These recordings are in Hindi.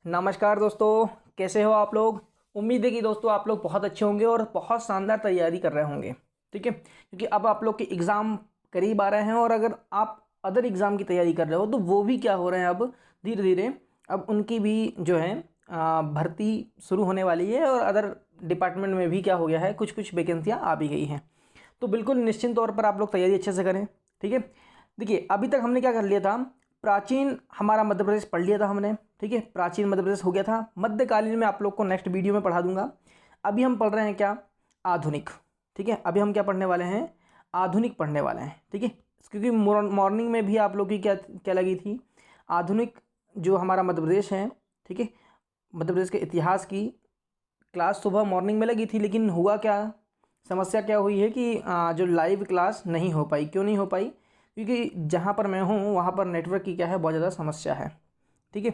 नमस्कार दोस्तों, कैसे हो आप लोग। उम्मीद है कि दोस्तों आप लोग बहुत अच्छे होंगे और बहुत शानदार तैयारी कर रहे होंगे। ठीक है, क्योंकि अब आप लोग के एग्ज़ाम करीब आ रहे हैं और अगर आप अदर एग्ज़ाम की तैयारी कर रहे हो तो वो भी क्या हो रहे हैं, अब धीरे धीरे अब उनकी भी जो है भर्ती शुरू होने वाली है और अदर डिपार्टमेंट में भी क्या हो गया है, कुछ कुछ वैकेंसियाँ आ भी गई हैं। तो बिल्कुल निश्चिंत तौर पर आप लोग तैयारी अच्छे से करें। ठीक है, देखिए अभी तक हमने क्या कर लिया था, प्राचीन हमारा मध्य प्रदेश पढ़ लिया था हमने। ठीक है, प्राचीन मध्य प्रदेश हो गया था। मध्यकालीन में आप लोग को नेक्स्ट वीडियो में पढ़ा दूंगा। अभी हम पढ़ रहे हैं क्या, आधुनिक। ठीक है, अभी हम क्या पढ़ने वाले हैं, आधुनिक पढ़ने वाले हैं। ठीक है, क्योंकि मॉर्निंग में भी आप लोग की क्या क्या लगी थी, आधुनिक जो हमारा मध्य प्रदेश है। ठीक है, मध्य प्रदेश के इतिहास की क्लास सुबह मॉर्निंग में लगी थी, लेकिन हुआ क्या, समस्या क्या हुई है कि जो लाइव क्लास नहीं हो पाई। क्यों नहीं हो पाई, क्योंकि जहाँ पर मैं हूँ वहाँ पर नेटवर्क की क्या है, बहुत ज़्यादा समस्या है। ठीक है,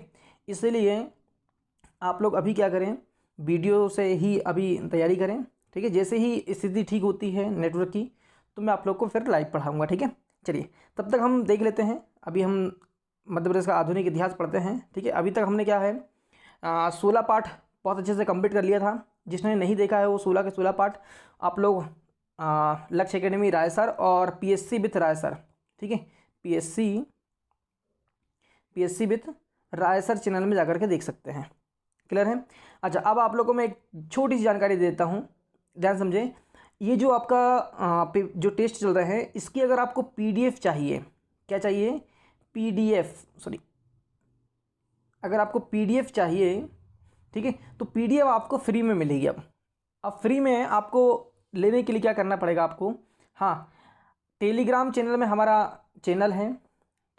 इसलिए आप लोग अभी क्या करें, वीडियो से ही अभी तैयारी करें। ठीक है, जैसे ही स्थिति ठीक होती है नेटवर्क की तो मैं आप लोग को फिर लाइव पढ़ाऊँगा। ठीक है, चलिए तब तक हम देख लेते हैं। अभी हम मध्य प्रदेश का आधुनिक इतिहास पढ़ते हैं। ठीक है, अभी तक हमने क्या है, 16 पाठ बहुत अच्छे से कंप्लीट कर लिया था। जिसने नहीं देखा है वो 16 के 16 पाठ आप लोग लक्ष्य एकेडमी रायसर और पीएससी विथ रायसर। ठीक है, PSC PSC with Raisar channel में जाकर के देख सकते हैं। क्लियर है। अच्छा, अब आप लोगों को मैं एक छोटी सी जानकारी दे देता हूँ, ध्यान समझे। ये जो आपका जो टेस्ट चल रहे हैं इसकी अगर आपको पीडीएफ चाहिए, क्या चाहिए, पीडीएफ, सॉरी, अगर आपको पीडीएफ चाहिए, ठीक है, तो पीडीएफ आपको फ्री में मिलेगी। अब फ्री में आपको लेने के लिए क्या करना पड़ेगा आपको, हाँ, टेलीग्राम चैनल में हमारा चैनल है।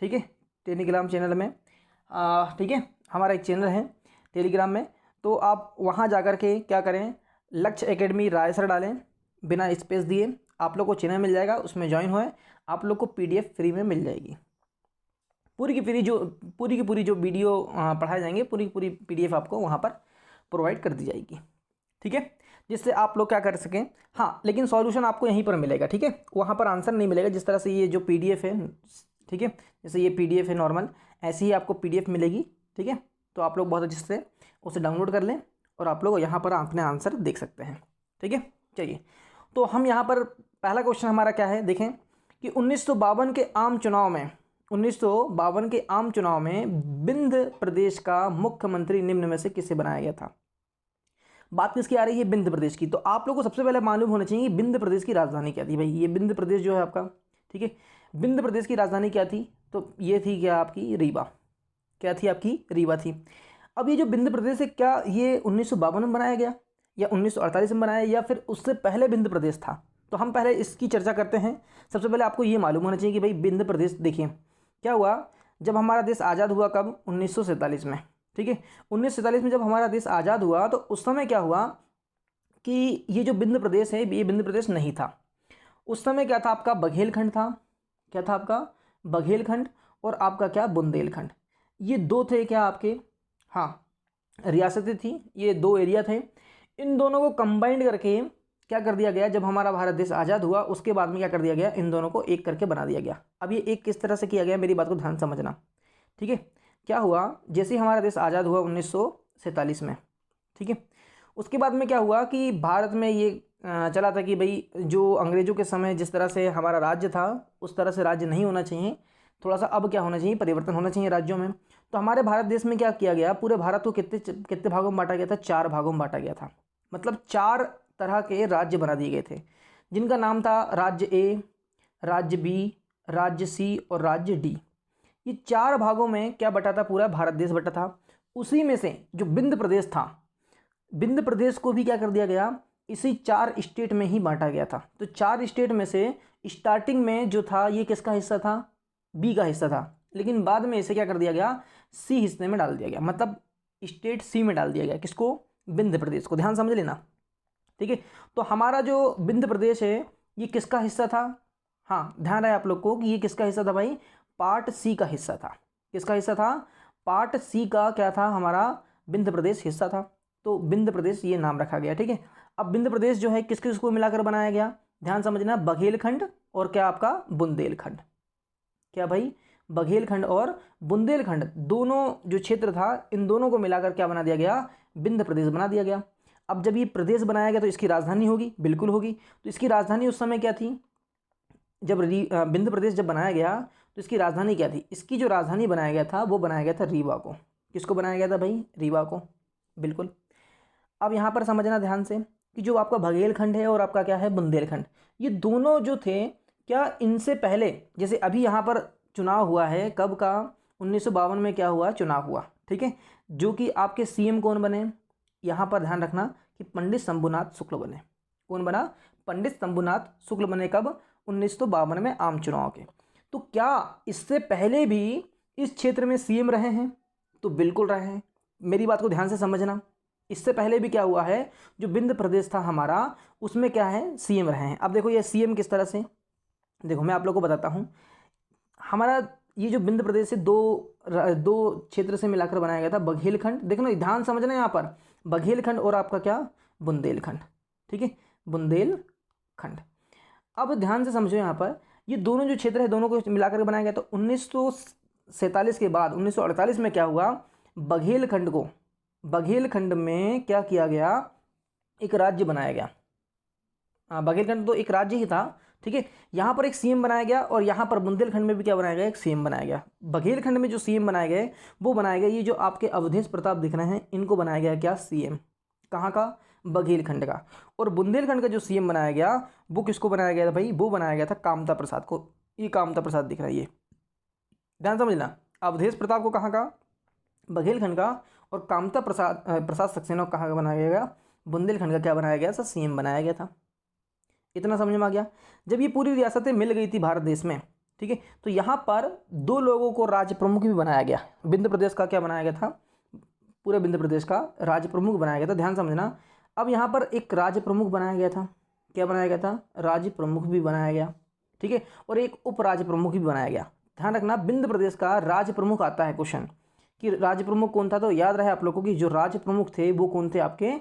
ठीक है, टेलीग्राम चैनल में ठीक है, हमारा एक चैनल है टेलीग्राम में। तो आप वहाँ जा कर के क्या करें, लक्ष्य एकेडमी रायसर डालें, बिना स्पेस दिए आप लोग को चैनल मिल जाएगा, उसमें ज्वाइन होए, आप लोग को पीडीएफ फ्री में मिल जाएगी। पूरी की पूरी जो वीडियो पढ़ाए जाएंगे, पूरी की पूरी पीडीएफ आपको वहाँ पर प्रोवाइड कर दी जाएगी। ठीक है, जिससे आप लोग क्या कर सकें, हाँ, लेकिन सॉल्यूशन आपको यहीं पर मिलेगा। ठीक है, वहाँ पर आंसर नहीं मिलेगा। जिस तरह से ये जो पीडीएफ है, ठीक है, जैसे ये पीडीएफ है नॉर्मल, ऐसी ही आपको पीडीएफ मिलेगी। ठीक है, तो आप लोग बहुत अच्छे से उसे डाउनलोड कर लें और आप लोग यहाँ पर अपने आंसर देख सकते हैं। ठीक है, चलिए, तो हम यहाँ पर पहला क्वेश्चन हमारा क्या है, देखें कि 1952 के आम चुनाव में, 1952 के आम चुनाव में विंध्य प्रदेश का मुख्यमंत्री निम्न में से किसे बनाया गया था। बात किसकी आ रही है, विंध्य प्रदेश की। तो आप लोगों को सबसे पहले मालूम होना चाहिए विंध्य प्रदेश की राजधानी क्या थी। भाई ये विंध्य प्रदेश जो है आपका, ठीक है, विंध्य प्रदेश की राजधानी क्या थी, तो ये थी क्या आपकी, रीवा। क्या थी आपकी, रीवा थी। अब ये जो विंध्य प्रदेश है, क्या ये 1952 में बनाया गया या 1948 में बनाया या फिर उससे पहले विंध्य प्रदेश था। तो हम पहले इसकी चर्चा करते हैं। सबसे पहले आपको ये मालूम होना चाहिए कि भाई विंध्य प्रदेश, देखिए क्या हुआ जब हमारा देश आज़ाद हुआ, कब, 1947 में। ठीक है, 1947 में जब हमारा देश आज़ाद हुआ तो उस समय क्या हुआ कि ये जो विंध्य प्रदेश है, ये विंध्य प्रदेश नहीं था। उस समय क्या था आपका, बघेलखंड था। क्या था आपका, बघेलखंड, और आपका क्या, बुंदेलखंड। ये दो थे क्या आपके, हाँ, रियासतें थी, ये दो एरिया थे। इन दोनों को कंबाइंड करके क्या कर दिया गया, जब हमारा भारत देश आज़ाद हुआ उसके बाद में क्या कर दिया गया, इन दोनों को एक करके बना दिया गया। अब ये एक किस तरह से किया गया, मेरी बात को ध्यान समझना। ठीक है, क्या हुआ, जैसे ही हमारा देश आज़ाद हुआ 1947 में, ठीक है, उसके बाद में क्या हुआ कि भारत में ये चला था कि भाई जो अंग्रेज़ों के समय जिस तरह से हमारा राज्य था उस तरह से राज्य नहीं होना चाहिए, थोड़ा सा अब क्या होना चाहिए, परिवर्तन होना चाहिए राज्यों में। तो हमारे भारत देश में क्या किया गया, पूरे भारत को कितने कितने भागों में बांटा गया था, 4 भागों में बांटा गया था। मतलब 4 तरह के राज्य बना दिए गए थे, जिनका नाम था राज्य ए, राज्य बी, राज्य सी और राज्य डी। ये 4 भागों में क्या बटा था, पूरा भारत देश बटा था। उसी में से जो विंध्य प्रदेश था, विंध्य प्रदेश को भी क्या कर दिया गया, इसी 4 स्टेट में ही बांटा गया था। तो 4 स्टेट में से स्टार्टिंग में जो था ये किसका हिस्सा था, बी का हिस्सा था, लेकिन बाद में इसे क्या कर दिया गया, सी हिस्से में डाल दिया गया। मतलब स्टेट सी में डाल दिया गया, किसको, विंध्य प्रदेश को। ध्यान समझ लेना। ठीक है, तो हमारा जो विंध्य प्रदेश है ये किसका हिस्सा था, हाँ, ध्यान रहे आप लोग को कि ये किसका हिस्सा था भाई, पार्ट सी का हिस्सा था। किसका हिस्सा था, पार्ट सी का क्या था, हमारा विंध्य प्रदेश हिस्सा था। तो विंध्य प्रदेश ये नाम रखा गया। ठीक है, अब विंध्य प्रदेश जो है किस किस को मिलाकर बनाया गया, ध्यान समझना, बघेलखंड और क्या आपका, बुंदेलखंड। क्या भाई, बघेलखंड और बुंदेलखंड दोनों जो क्षेत्र था, इन दोनों को मिलाकर क्या बना दिया गया, विंध्य प्रदेश बना दिया गया। अब जब ये प्रदेश बनाया गया तो इसकी राजधानी होगी, बिल्कुल होगी। तो इसकी राजधानी उस समय क्या थी, जब विंध्य प्रदेश जब बनाया गया तो इसकी राजधानी क्या थी, इसकी जो राजधानी बनाया गया था वो बनाया गया था रीवा को। किसको बनाया गया था भाई, रीवा को, बिल्कुल। अब यहाँ पर समझना ध्यान से कि जो आपका बघेलखंड है और आपका क्या है बुंदेलखंड, ये दोनों जो थे, क्या इनसे पहले, जैसे अभी यहाँ पर चुनाव हुआ है, कब का, 1952 में क्या हुआ, चुनाव हुआ, ठीक है, जो कि आपके सीएम कौन बने, यहाँ पर ध्यान रखना कि पंडित शंभुनाथ शुक्ल बने। कौन बना, पंडित शंभुनाथ शुक्ल बने, कब, 1952 में आम चुनाव के। तो क्या इससे पहले भी इस क्षेत्र में सीएम रहे हैं, तो बिल्कुल रहे हैं। मेरी बात को ध्यान से समझना, इससे पहले भी क्या हुआ है, जो विंध्य प्रदेश था हमारा, उसमें क्या है, सीएम रहे हैं। अब देखो ये सीएम किस तरह से, देखो मैं आप लोगों को बताता हूँ। हमारा ये जो विंध्य प्रदेश से दो क्षेत्र से मिलाकर बनाया गया था, बघेलखंड, देखो ना ध्यान समझना यहाँ पर, बघेलखंड और आपका क्या, बुंदेलखंड, ठीक है, बुंदेलखंड। अब ध्यान से समझो यहाँ पर, ये दोनों जो क्षेत्र है दोनों को मिलाकर बनाया गया। तो 1947 के बाद 1948 में क्या हुआ, बघेलखंड में क्या किया गया, एक राज्य बनाया गया। बघेलखंड तो एक राज्य ही था, ठीक है। यहाँ पर एक सीएम बनाया गया और यहाँ पर बुंदेलखंड में भी क्या बनाया गया, एक सीएम बनाया गया। बघेलखंड में जो सीएम बनाए गए वो बनाए गए, ये जो आपके अवधेश प्रताप दिख रहे हैं, इनको बनाया गया क्या, सीएम। कहाँ का, बघेलखंड का। और बुंदेलखंड का जो सीएम बनाया गया वो किसको बनाया गया था भाई, वो बनाया गया था कामता प्रसाद को। ये कामता प्रसाद दिख रहा है, ये ध्यान समझना। अवधेश प्रताप को कहाँ का, बघेलखंड का, और कामता प्रसाद सक्सेना को कहाँ का बनाया गया, बुंदेलखंड का क्या बनाया गया, सर सीएम बनाया गया था। इतना समझ में आ गया। जब ये पूरी रियासतें मिल गई थी भारत देश में, ठीक है, तो यहाँ पर दो लोगों को राज्य प्रमुख भी बनाया गया। विंध्य प्रदेश का क्या बनाया गया था, पूरे विंध्य प्रदेश का राज्य प्रमुख बनाया गया था, ध्यान समझना। अब यहाँ पर एक राज्य प्रमुख बनाया गया था, क्या बनाया गया था, राज्य प्रमुख भी बनाया गया, ठीक है, और एक उप राज्य प्रमुख भी बनाया गया। ध्यान रखना, विंध्य प्रदेश का राज्य प्रमुख आता है क्वेश्चन कि राज्य प्रमुख कौन था, तो याद रहे आप लोगों को कि जो राज्य प्रमुख थे वो कौन थे, आपके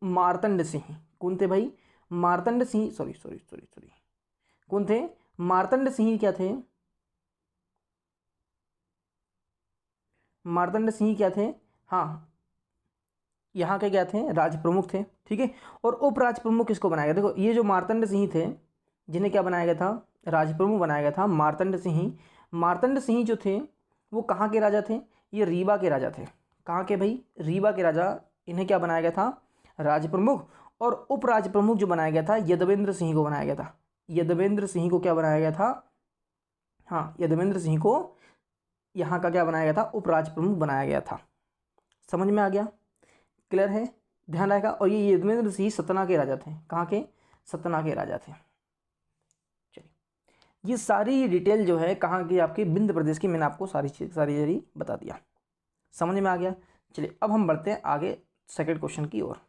मार्तंड सिंह। कौन थे भाई, मार्तंड सिंह, सॉरी कौन थे, मार्तंड सिंह क्या थे, मार्तंड सिंह क्या थे, हाँ यहाँ के क्या थे, राज्य प्रमुख थे, ठीक है। और उप राज्य प्रमुख किसको बनाया गया, देखो ये जो मार्तंड सिंह थे जिन्हें क्या बनाया गया था, राज्य प्रमुख बनाया गया था मार्तंड सिंह। मार्तंड सिंह जो थे वो कहाँ के राजा थे, ये रीवा के राजा थे। कहाँ के भाई, रीवा के राजा, इन्हें क्या बनाया गया था, राज्य प्रमुख। और उप राज्य प्रमुख जो बनाया गया था, यदवेंद्र सिंह को बनाया गया था। यदवेंद्र सिंह को क्या बनाया गया था, हाँ यदवेंद्र सिंह को यहाँ का क्या बनाया गया था, उप राज्य प्रमुख बनाया गया था। समझ में आ गया, क्लियर है, ध्यान रहेगा। और ये यदवेंद्र सिंह सतना के राजा थे, कहाँ के, सतना के राजा थे। चलिए ये सारी डिटेल जो है कहाँ की, आपकी विंध्य प्रदेश की, मैंने आपको सारी बता दिया, समझ में आ गया। चलिए अब हम बढ़ते हैं आगे सेकंड क्वेश्चन की ओर।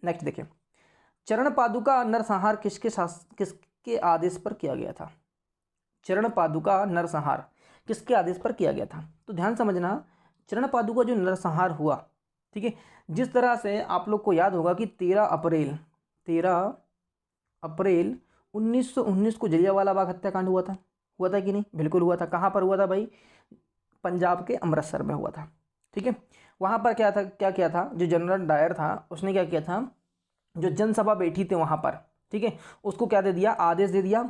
नेक्स्ट देखिए, चरण पादुका नरसंहार किसके आदेश पर किया गया था। चरण पादुका नरसंहार किसके आदेश पर किया गया था, तो ध्यान समझना, चरण पादुका जो नरसंहार हुआ, ठीक है, जिस तरह से आप लोग को याद होगा कि 13 अप्रैल 1919 को जलियांवाला बाग हत्याकांड हुआ था कि नहीं, बिल्कुल हुआ था। कहाँ पर हुआ था भाई, पंजाब के अमृतसर में हुआ था, ठीक है। वहाँ पर क्या किया था, जो जनरल डायर था उसने क्या किया था, जो जनसभा बैठी थी वहाँ पर, ठीक है, उसको क्या दे दिया, आदेश दे दिया।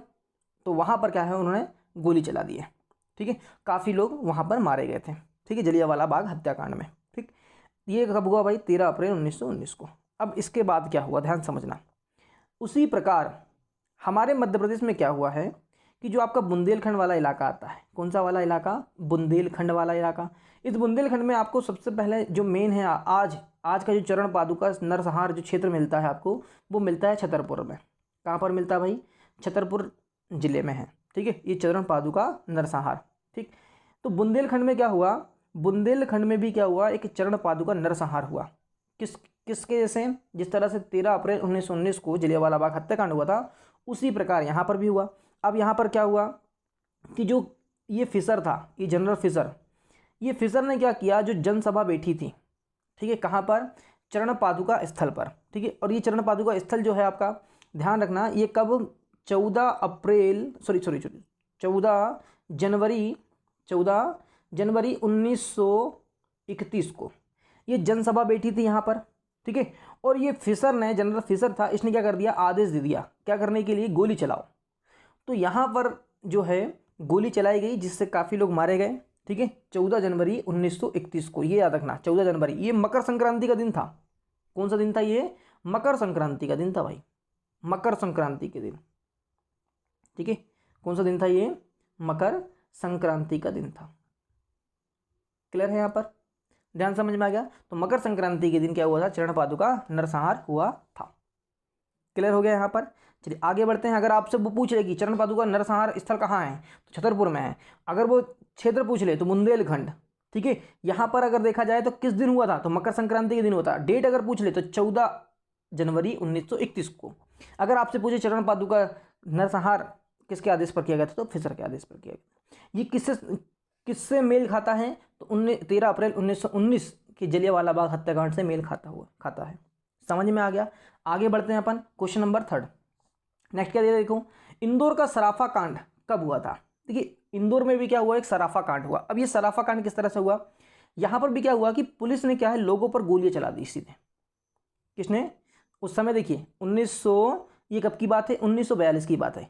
तो वहाँ पर क्या है, उन्होंने गोली चला दी है, ठीक है, काफ़ी लोग वहाँ पर मारे गए थे, ठीक है, जलियांवाला बाग हत्याकांड में, ठीक। ये कब हुआ भाई, 13 अप्रैल 1919 को। अब इसके बाद क्या हुआ, ध्यान समझना। उसी प्रकार हमारे मध्य प्रदेश में क्या हुआ है कि जो आपका बुंदेलखंड वाला इलाका आता है, कौन सा वाला इलाका, बुंदेलखंड वाला इलाका। इस बुंदेलखंड में आपको सबसे पहले जो मेन है, आज का जो चरण पादुका नरसंहार जो क्षेत्र मिलता है आपको, वो मिलता है छतरपुर में। कहाँ पर मिलता है भाई, छतरपुर जिले में है, ठीक है, ये चरण पादुका नरसंहार, ठीक। तो बुंदेलखंड में क्या हुआ, बुंदेलखंड में भी क्या हुआ, एक चरण पादुका नरसंहार हुआ। किसके जैसे, जिस तरह से 13 अप्रैल 1919 को जलियांवाला बाग हत्याकांड हुआ था, उसी प्रकार यहाँ पर भी हुआ। अब यहाँ पर क्या हुआ कि जो ये फिशर था, ये जनरल फिशर ने क्या किया, जो जनसभा बैठी थी, ठीक है, कहाँ पर, चरण पादुका स्थल पर, ठीक है। और ये चरण पादुका स्थल जो है आपका, ध्यान रखना, ये कब, 14 जनवरी 1931 को ये जनसभा बैठी थी यहाँ पर, ठीक है। और ये फिशर ने, जनरल फिशर था, इसने क्या कर दिया, आदेश दे दिया क्या करने के लिए, गोली चलाओ। तो यहाँ पर जो है गोली चलाई गई जिससे काफ़ी लोग मारे गए, ठीक है। 14 जनवरी 1931 को, ये याद रखना 14 जनवरी, ये मकर संक्रांति का दिन था। कौन सा दिन था ये, मकर संक्रांति का दिन था भाई, मकर संक्रांति के दिन, ठीक है। कौन सा दिन था ये, मकर संक्रांति का दिन था। क्लियर है यहाँ पर, ध्यान समझ में आ गया। तो मकर संक्रांति के दिन क्या हुआ था, चरण पादुका नरसंहार हुआ था। क्लियर हो गया यहाँ पर। चलिए आगे बढ़ते हैं। अगर आपसे वो पूछ ले कि चरण पादुका नरसंहार स्थल कहाँ है, तो छतरपुर में है। अगर वो क्षेत्र पूछ ले तो बुंदेलखंड, ठीक है। यहाँ पर अगर देखा जाए तो किस दिन हुआ था, तो मकर संक्रांति के दिन हुआ था। डेट अगर पूछ ले तो 14 जनवरी 1931 को। अगर आपसे पूछे चरण पादुका नरसंहार किसके आदेश पर किया गया था, तो फिशर के आदेश पर किया गया। ये किससे मेल खाता है, तो 13 अप्रैल 1919 की जलियांवाला बाग हत्याकांड से मेल खाता है। समझ में आ गया। आगे बढ़ते हैं अपन, क्वेश्चन नंबर 3। नेक्स्ट क्या दिया देखो, इंदौर का सराफा कांड कब हुआ था। देखिए इंदौर में भी क्या हुआ, एक सराफा कांड हुआ। अब ये सराफा कांड किस तरह से हुआ, यहाँ पर भी क्या हुआ कि पुलिस ने क्या है, लोगों पर गोलियां चला दी सीधे। किसने, उस समय देखिए 1900, ये कब की बात है, 1942 की बात है,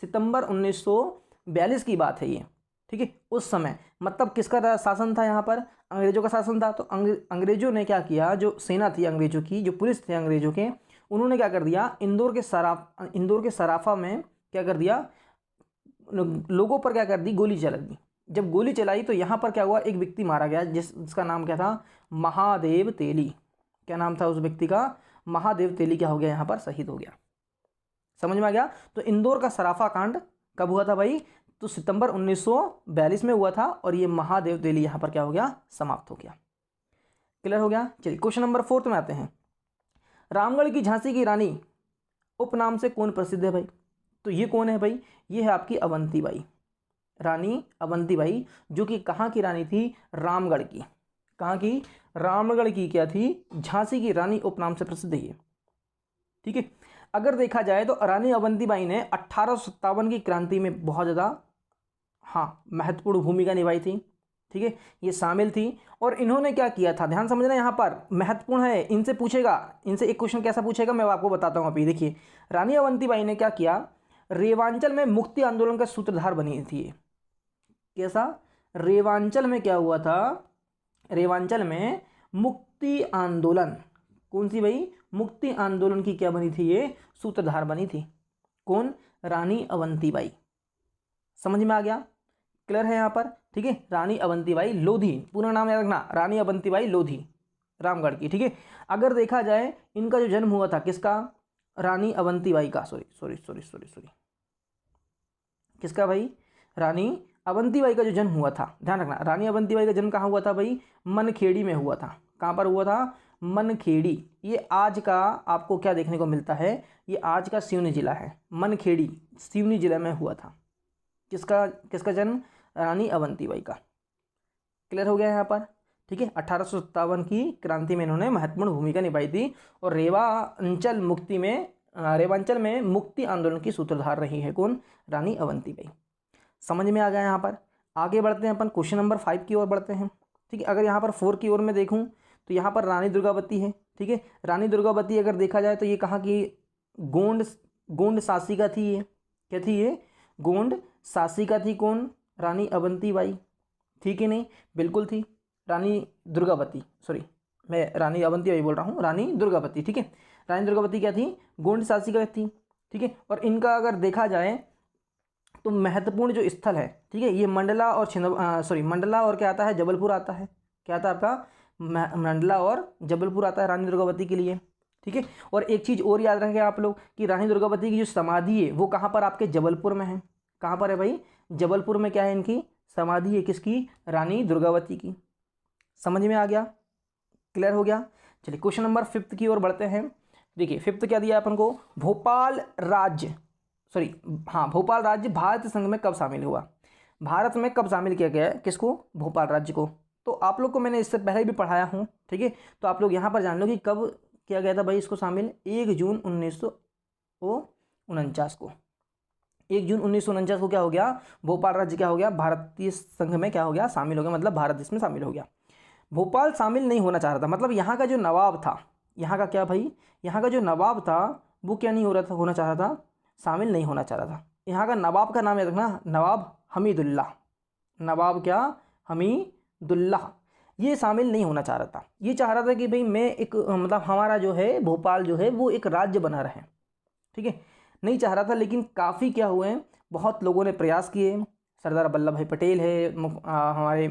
सितंबर 1942 की बात है ये, ठीक है। उस समय मतलब किसका शासन था यहाँ पर, अंग्रेजों का शासन था। तो अंग्रेजों ने क्या किया, जो सेना थी अंग्रेजों की, जो पुलिस थे अंग्रेजों के, उन्होंने क्या कर दिया, इंदौर के सराफा में क्या कर दिया, लोगों पर क्या कर दी, गोली चला दी। जब गोली चलाई तो यहाँ पर क्या हुआ, एक व्यक्ति मारा गया जिसका नाम क्या था, महादेव तेली। क्या नाम था उस व्यक्ति का, महादेव तेली क्या हो गया, यहाँ पर शहीद हो गया। समझ में आ गया। तो इंदौर का सराफा कांड कब हुआ था भाई, तो सितंबर 1942 में हुआ था। और ये महादेव तेली यहाँ पर क्या हो गया, समाप्त हो गया। क्लियर हो गया। चलिए क्वेश्चन नंबर 4 में आते हैं। रामगढ़ की झांसी की रानी उपनाम से कौन प्रसिद्ध है भाई, तो ये कौन है भाई, ये है आपकी अवंतीबाई, रानी अवंतीबाई, जो कि कहाँ की रानी थी, रामगढ़ की। कहाँ की, रामगढ़ की क्या थी, झांसी की रानी उपनाम से प्रसिद्ध है, ठीक है। अगर देखा जाए तो रानी अवंतीबाई ने 1857 की क्रांति में बहुत ज़्यादा महत्वपूर्ण भूमिका निभाई थी, ठीक है, ये शामिल थी। और इन्होंने क्या किया था, ध्यान समझना यहाँ पर, महत्वपूर्ण है, इनसे पूछेगा, इनसे एक क्वेश्चन कैसा पूछेगा मैं आपको बताता हूँ। अभी देखिए रानी अवंतीबाई ने क्या किया, रेवांचल में मुक्ति आंदोलन का सूत्रधार बनी थी। कैसा, रेवांचल में क्या हुआ था, रेवांचल में मुक्ति आंदोलन, कौन सी भाई, मुक्ति आंदोलन की क्या बनी थी, ये सूत्रधार बनी थी। कौन, रानी अवंतीबाई। समझ में आ गया, क्लियर है यहाँ पर, ठीक है। रानी अवंतीबाई लोधी, पूरा नाम याद रखना, रानी अवंतीबाई लोधी, रामगढ़ की, ठीक है। अगर देखा जाए इनका जो जन्म हुआ था, किसका, रानी अवंतीबाई का, सॉरी किसका भाई, रानी अवंतीबाई का जो जन्म हुआ था, ध्यान रखना, रानी अवंतीबाई का जन्म कहाँ हुआ था भाई, मनखेड़ी में हुआ था। कहाँ पर हुआ था, मनखेड़ी। ये आज का आपको क्या देखने को मिलता है, ये आज का सिवनी जिला है, मनखेड़ी सिवनी जिला में हुआ था। किसका जन्म, रानी अवंतीबाई का। क्लियर हो गया यहाँ पर, ठीक है। 1857 की क्रांति में इन्होंने महत्वपूर्ण भूमिका निभाई थी। और रेवांचल में मुक्ति आंदोलन की सूत्रधार रही है कौन, रानी अवंतीबाई। समझ में आ गया यहाँ पर। आगे बढ़ते हैं अपन, क्वेश्चन नंबर 5 की ओर बढ़ते हैं, ठीक है। अगर यहाँ पर 4 की ओर में देखूँ तो यहाँ पर रानी दुर्गावती है, ठीक है। रानी दुर्गावती अगर देखा जाए तो ये कहाँ की, गोंड शासिका थी ये, क्या थी ये, गोंड शासिका थी। कौन, रानी अवंतीबाई, ठीक है, नहीं बिल्कुल थी, रानी दुर्गावती, सॉरी मैं रानी अवंतीबाई बोल रहा हूँ, रानी दुर्गावती, ठीक है। रानी दुर्गावती क्या थी, गोंड शासिका थी, ठीक है। और इनका अगर देखा जाए तो महत्वपूर्ण जो स्थल है, ठीक है, ये मंडला और क्या आता है, जबलपुर आता है। क्या आता है आपका, मंडला और जबलपुर आता है रानी दुर्गावती के लिए, ठीक है। और एक चीज़ और याद रखें आप लोग कि रानी दुर्गावती की जो समाधि है वो कहाँ पर, आपके जबलपुर में है। कहाँ पर है भाई, जबलपुर में क्या है, इनकी समाधि है, किसकी, रानी दुर्गावती की। समझ में आ गया, क्लियर हो गया। चलिए क्वेश्चन नंबर 5 की ओर बढ़ते हैं। देखिए 5 क्या दिया अपन को, भोपाल राज्य भारत संघ में कब शामिल हुआ, भारत में कब शामिल किया गया है, किसको, भोपाल राज्य को। तो आप लोग को मैंने इससे पहले भी पढ़ाया हूँ, ठीक है। तो आप लोग यहाँ पर जान लो कि कब किया गया था भाई इसको शामिल, 1 जून 1949 को, 1 जून 1949 को क्या हो गया, भोपाल राज्य क्या हो गया, भारतीय संघ में क्या हो गया, शामिल हो गया, मतलब भारत देश में शामिल हो गया। भोपाल शामिल नहीं होना चाह रहा था, मतलब यहाँ का जो नवाब था, यहाँ का क्या भाई, यहाँ का जो नवाब था वो क्या नहीं हो रहा था, होना चाह रहा था, शामिल नहीं होना चाह रहा था। यहाँ का नवाब का नाम याद रखना, नवाब हमीदुल्ला, नवाब क्या, हमीदुल्ला, ये शामिल नहीं होना चाह रहा था। ये चाह रहा था कि भाई मैं एक मतलब हमारा जो है भोपाल जो है वो एक राज्य बना रहे, ठीक है, नहीं चाह रहा था। लेकिन काफ़ी क्या हुए, बहुत लोगों ने प्रयास किए, सरदार वल्लभ भाई पटेल है, हमारे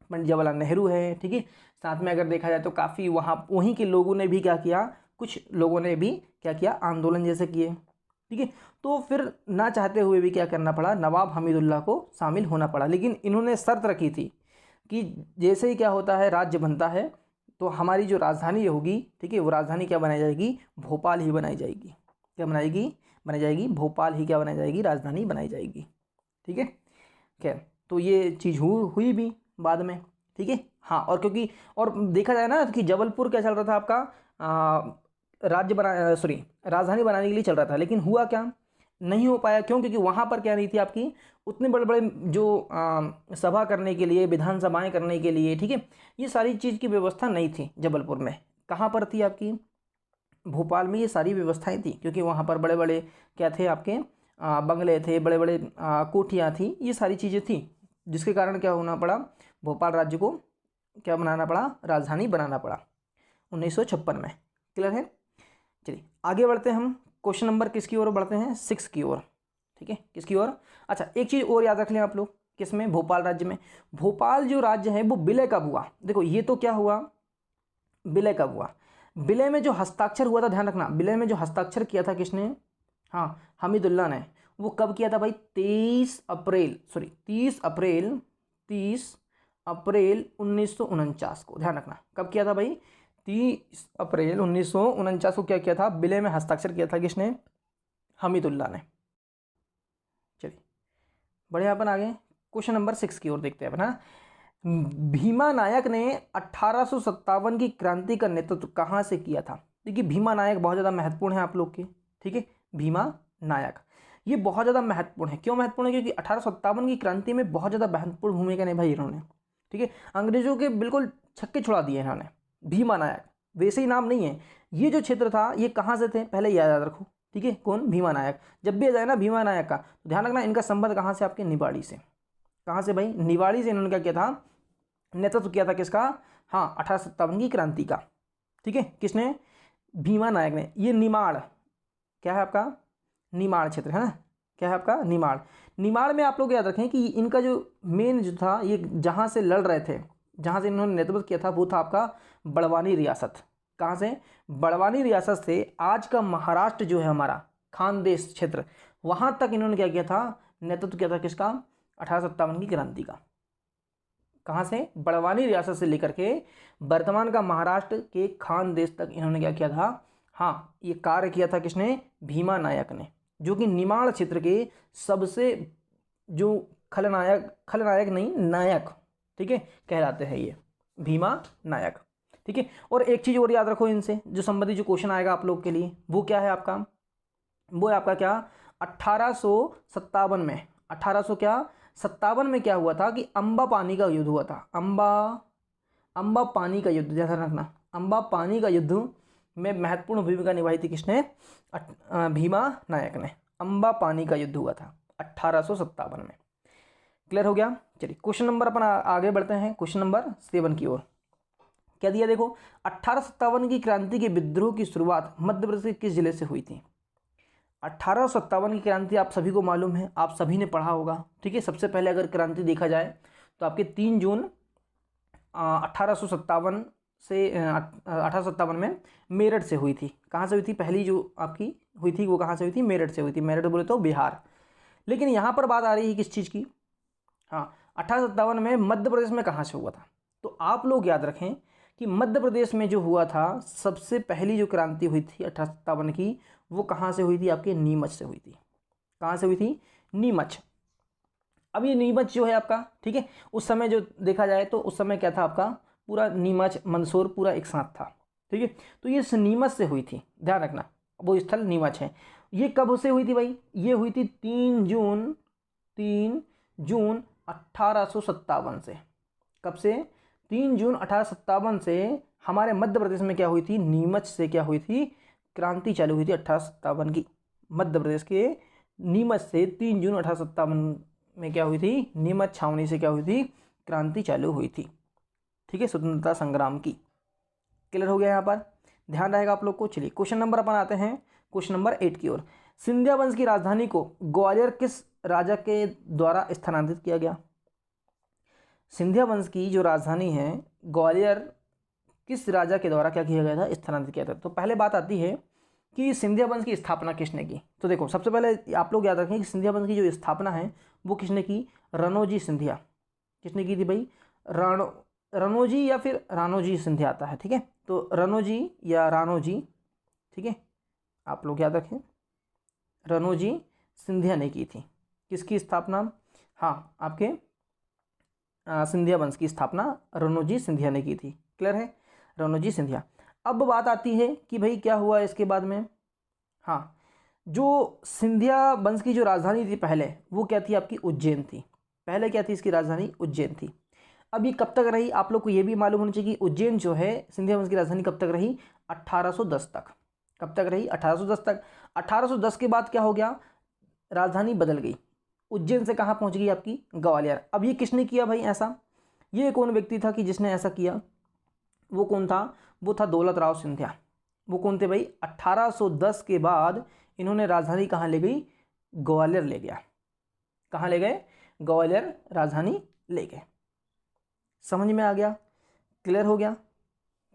पंडित जवाहरलाल नेहरू है, ठीक है, साथ में अगर देखा जाए तो काफ़ी वहीं के लोगों ने भी क्या किया, कुछ लोगों ने भी क्या किया, आंदोलन जैसे किए, ठीक है। तो फिर ना चाहते हुए भी क्या करना पड़ा, नवाब हमीदुल्ला को शामिल होना पड़ा। लेकिन इन्होंने शर्त रखी थी कि जैसे ही क्या होता है, राज्य बनता है तो हमारी जो राजधानी होगी, ठीक है, वो राजधानी क्या बनाई जाएगी, भोपाल ही बनाई जाएगी। क्या बनाई जाएगी, भोपाल ही क्या बनाई जाएगी, राजधानी बनाई जाएगी, ठीक है। खैर, तो ये चीज़ हुई भी बाद में, ठीक है। हाँ, और क्योंकि और देखा जाए ना कि जबलपुर क्या चल रहा था आपका, राजधानी बनाने के लिए चल रहा था, लेकिन हुआ क्या, नहीं हो पाया। क्यों? क्योंकि वहाँ पर क्या नहीं थी आपकी, उतने बड़े बड़े जो सभा करने के लिए, विधानसभाएं करने के लिए, ठीक है, ये सारी चीज़ की व्यवस्था नहीं थी जबलपुर में। कहाँ पर थी आपकी, भोपाल में ये सारी व्यवस्थाएं थी, क्योंकि वहाँ पर बड़े बड़े क्या थे आपके, बंगले थे, बड़े बड़े कोठियाँ थी, ये सारी चीज़ें थी, जिसके कारण क्या होना पड़ा, भोपाल राज्य को क्या बनाना पड़ा, राजधानी बनाना पड़ा 1956 में। क्लियर है? चलिए आगे बढ़ते हैं हम, क्वेश्चन नंबर किसकी ओर बढ़ते हैं, 6 की ओर, ठीक है, किसकी ओर। अच्छा, एक चीज़ और याद रख लें आप लोग, किसमें, भोपाल राज्य में। भोपाल जो राज्य है वो विलय कब हुआ, देखो ये तो क्या हुआ, विलय कब हुआ, विलय में जो हस्ताक्षर हुआ था, ध्यान रखना, विलय में जो हस्ताक्षर किया था किसने, हाँ, हमीदुल्ला ने, वो कब किया था भाई, 30 अप्रैल 1949 को। ध्यान रखना कब किया था भाई, 30 अप्रैल 1949 को क्या किया था, विलय में हस्ताक्षर किया था किसने, हमीदुल्ला ने। चलिए बढ़िया, अपन आगे क्वेश्चन नंबर 6 की ओर देखते हैं अपना। भीमा नायक ने 1857 की क्रांति का नेतृत्व कहाँ से किया था। देखिए भीमा नायक बहुत ज़्यादा महत्वपूर्ण है आप लोग के, ठीक है, भीमा नायक ये बहुत ज़्यादा महत्वपूर्ण है। क्यों महत्वपूर्ण है, क्योंकि 1857 की क्रांति में बहुत ज़्यादा महत्वपूर्ण भूमिका निभाई इन्होंने, ठीक है, अंग्रेजों के बिल्कुल छक्के छुड़ा दिए इन्होंने। भीमा नायक वैसे ही नाम नहीं है, ये जो क्षेत्र था ये कहाँ से थे, पहले याद रखो, ठीक है, कौन, भीमा नायक। जब भी आ जाए ना भीमा नायक का, तो ध्यान रखना इनका संबंध कहाँ से, आपके निवाड़ी से। कहाँ से भाई, निवाड़ी से इन्होंने क्या किया था, नेतृत्व किया था किसका, हाँ, 1857 की क्रांति का, ठीक है, किसने, भीमा नायक ने। ये निमाड़ क्या है आपका, निमाड़ क्षेत्र है ना, क्या है आपका, निमाड़। निमाड़ में आप लोग याद रखें कि इनका जो मेन जो था, ये जहाँ से लड़ रहे थे, जहाँ से इन्होंने नेतृत्व किया था, वो था आपका बड़वानी रियासत। कहाँ से, बड़वानी रियासत से आज का महाराष्ट्र जो है हमारा खानदेश क्षेत्र, वहाँ तक इन्होंने क्या किया था, नेतृत्व किया था किसका, 1857 की क्रांति का। कहाँ से, बड़वानी रियासत से लेकर के वर्तमान का महाराष्ट्र के खानदेश तक इन्होंने क्या किया था, हाँ, ये कार्य किया था किसने, भीमा नायक ने, जो कि निमाड़ क्षेत्र के सबसे जो खलनायक नहीं, नायक, ठीक है, कहलाते हैं ये भीमा नायक, ठीक है। और एक चीज़ और याद रखो इनसे जो संबंधित जो क्वेश्चन आएगा आप लोग के लिए, वो क्या है आपका, वो है आपका क्या, 1857 में, 1857 में क्या हुआ था कि अम्बा पानी का युद्ध हुआ था। अम्बा पानी का युद्ध, ध्यान रखना, अम्बा पानी का युद्ध में महत्वपूर्ण भूमिका निभाई थी किसने, भीमा नायक ने। अम्बा पानी का युद्ध हुआ था 1857 में। क्लियर हो गया। चलिए क्वेश्चन नंबर अपन आगे बढ़ते हैं, क्वेश्चन नंबर 7 की ओर। क्या दिया देखो, 1857 की क्रांति के विद्रोह की शुरुआत मध्य प्रदेश के किस जिले से हुई थी। 1857 की क्रांति आप सभी को मालूम है, आप सभी ने पढ़ा होगा, ठीक है। सबसे पहले अगर क्रांति देखा जाए तो आपके 3 जून 1857 से 1857 में मेरठ से हुई थी। कहाँ से हुई थी, पहली जो आपकी हुई थी वो कहाँ से हुई थी, मेरठ से हुई थी। मेरठ बोले तो बिहार। लेकिन यहाँ पर बात आ रही है किस चीज़ की, हाँ, 1857 में मध्य प्रदेश में कहाँ से हुआ था। तो आप लोग याद रखें कि मध्य प्रदेश में जो हुआ था सबसे पहली जो क्रांति हुई थी 1857 की, वो कहाँ से हुई थी, आपके नीमच से हुई थी। कहाँ से हुई थी, नीमच। अब ये नीमच जो है आपका, ठीक है, उस समय जो देखा जाए तो उस समय क्या था आपका, पूरा नीमच मंदसौर पूरा एक साथ था, ठीक है। तो ये नीमच से हुई थी, ध्यान रखना, वो स्थल नीमच है। ये कब से हुई थी भाई? ये हुई थी 3 जून 1857 से। कब से? 3 जून 1857 से हमारे मध्य प्रदेश में क्या हुई थी? नीमच से क्या हुई थी? क्रांति चालू हुई थी 1857 की। मध्य प्रदेश के नीमच से 3 जून 1857 में क्या हुई थी? नीमच छावनी से क्या हुई थी? क्रांति चालू हुई थी। ठीक है, स्वतंत्रता संग्राम की। क्लियर हो गया यहाँ पर? ध्यान रहेगा आप लोग को। चलिए क्वेश्चन नंबर अपन आते हैं क्वेश्चन नंबर 8 की ओर। सिंधिया वंश की राजधानी को ग्वालियर किस राजा के द्वारा स्थानांतरित किया गया? सिंधिया वंश की जो राजधानी है ग्वालियर, किस राजा के द्वारा क्या किया गया था? स्थानांतरित किया था। तो पहले बात आती है कि सिंधिया वंश की स्थापना किसने की? तो देखो, सबसे पहले आप लोग याद रखें कि सिंधिया वंश की जो स्थापना है वो किसने की? रनोजी सिंधिया। किसने की थी भाई? रनोजी या फिर रानोजी सिंधिया आता है। ठीक है, तो रनोजी या रानोजी, ठीक है, आप लोग याद रखें, रनोजी सिंधिया ने की थी। किसकी स्थापना? हाँ, आपके सिंधिया वंश की स्थापना रनोजी सिंधिया ने की थी। क्लियर है? रनोजी सिंधिया। अब बात आती है कि भाई क्या हुआ इसके बाद में? हाँ, जो सिंधिया वंश की जो राजधानी थी पहले, वो क्या थी? आपकी उज्जैन थी। पहले क्या थी इसकी राजधानी? उज्जैन थी। अब ये कब तक रही? आप लोग को ये भी मालूम होना चाहिए कि उज्जैन जो है सिंधिया वंश की राजधानी कब तक रही? 1810 तक। कब तक रही? 1810 तक। 1810 के बाद क्या हो गया? राजधानी बदल गई। उज्जैन से कहाँ पहुँच गई? आपकी ग्वालियर। अब ये किसने किया भाई ऐसा? ये कौन व्यक्ति था कि जिसने ऐसा किया? वो कौन था? वो था दौलत राव सिंधिया। वो कौन थे भाई? 1810 के बाद इन्होंने राजधानी कहाँ ले गई? ग्वालियर ले गया। कहाँ ले गए? ग्वालियर राजधानी ले गए। समझ में आ गया? क्लियर हो गया?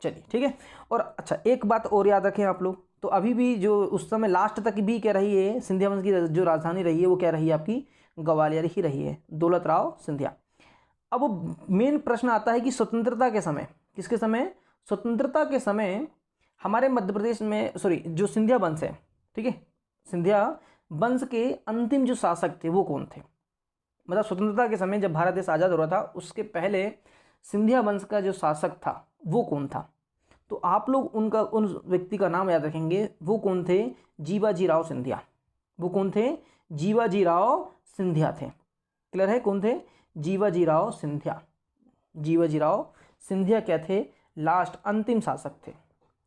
चलिए ठीक है। और अच्छा, एक बात और याद रखें आप लोग, तो अभी भी जो उस समय लास्ट तक भी क्या रही है, सिंधिया वंश की जो राजधानी रही है वो क्या रही है? आपकी ग्वालियर ही रही है, दौलत राव सिंधिया। अब मेन प्रश्न आता है कि स्वतंत्रता के समय, किसके समय? स्वतंत्रता के समय हमारे मध्य प्रदेश में, सॉरी, जो सिंधिया वंश है, ठीक है, सिंधिया वंश के अंतिम जो शासक थे वो कौन थे? मतलब स्वतंत्रता के समय जब भारत देश आज़ाद हो रहा था उसके पहले सिंधिया वंश का जो शासक था वो कौन था? तो आप लोग उन व्यक्ति का नाम याद रखेंगे। वो कौन थे? जीवाजी राव सिंधिया। वो कौन थे? जीवाजी राव सिंधिया थे। क्लियर है? कौन थे? जीवाजी राव सिंधिया। जीवाजी राव सिंधिया क्या थे? लास्ट अंतिम शासक थे।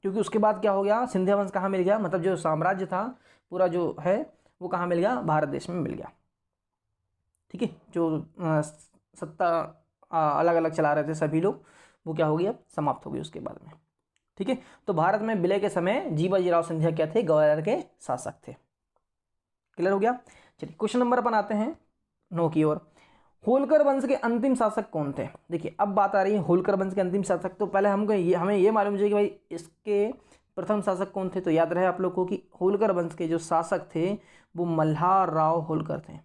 क्योंकि उसके बाद क्या हो गया? सिंधिया वंश कहाँ मिल गया? मतलब जो साम्राज्य था पूरा जो है वो कहाँ मिल गया? भारत देश में मिल गया। ठीक है, जो सत्ता अलग अलग चला रहे थे सभी लोग, वो क्या हो गया? समाप्त हो गई उसके बाद में। ठीक है, तो भारत में विलय के समय जीवाजी राव सिंधिया क्या थे? ग्वालियर के शासक थे। क्लियर हो गया? चलिए क्वेश्चन नंबर अपन आते हैं 9 की ओर। होलकर वंश के अंतिम शासक कौन थे? देखिए अब बात आ रही है होलकर वंश के अंतिम शासक। तो पहले हमें ये मालूम चाहिए कि भाई इसके प्रथम शासक कौन थे। तो याद रहे आप लोग को कि होलकर वंश के जो शासक थे वो मल्हार राव होलकर थे।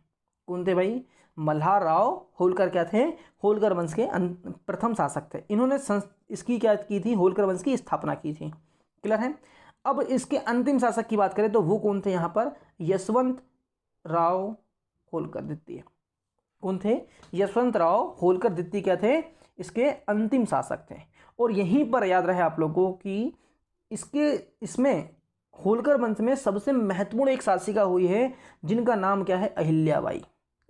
कौन थे भाई? मल्हार राव होलकर क्या थे? होलकर वंश के प्रथम शासक थे। इन्होंने इसकी क्या की थी? होलकर वंश की स्थापना की थी। क्लियर है? अब इसके अंतिम शासक की बात करें तो वो कौन थे यहाँ पर? यशवंत राव होलकर द्वितीय। कौन थे? यशवंत राव होलकर द्वितीय क्या थे? इसके अंतिम शासक थे। और यहीं पर याद रहे आप लोगों कि इसमें होलकर वंश में सबसे महत्वपूर्ण एक शासिका हुई है जिनका नाम क्या है? अहिल्याबाई।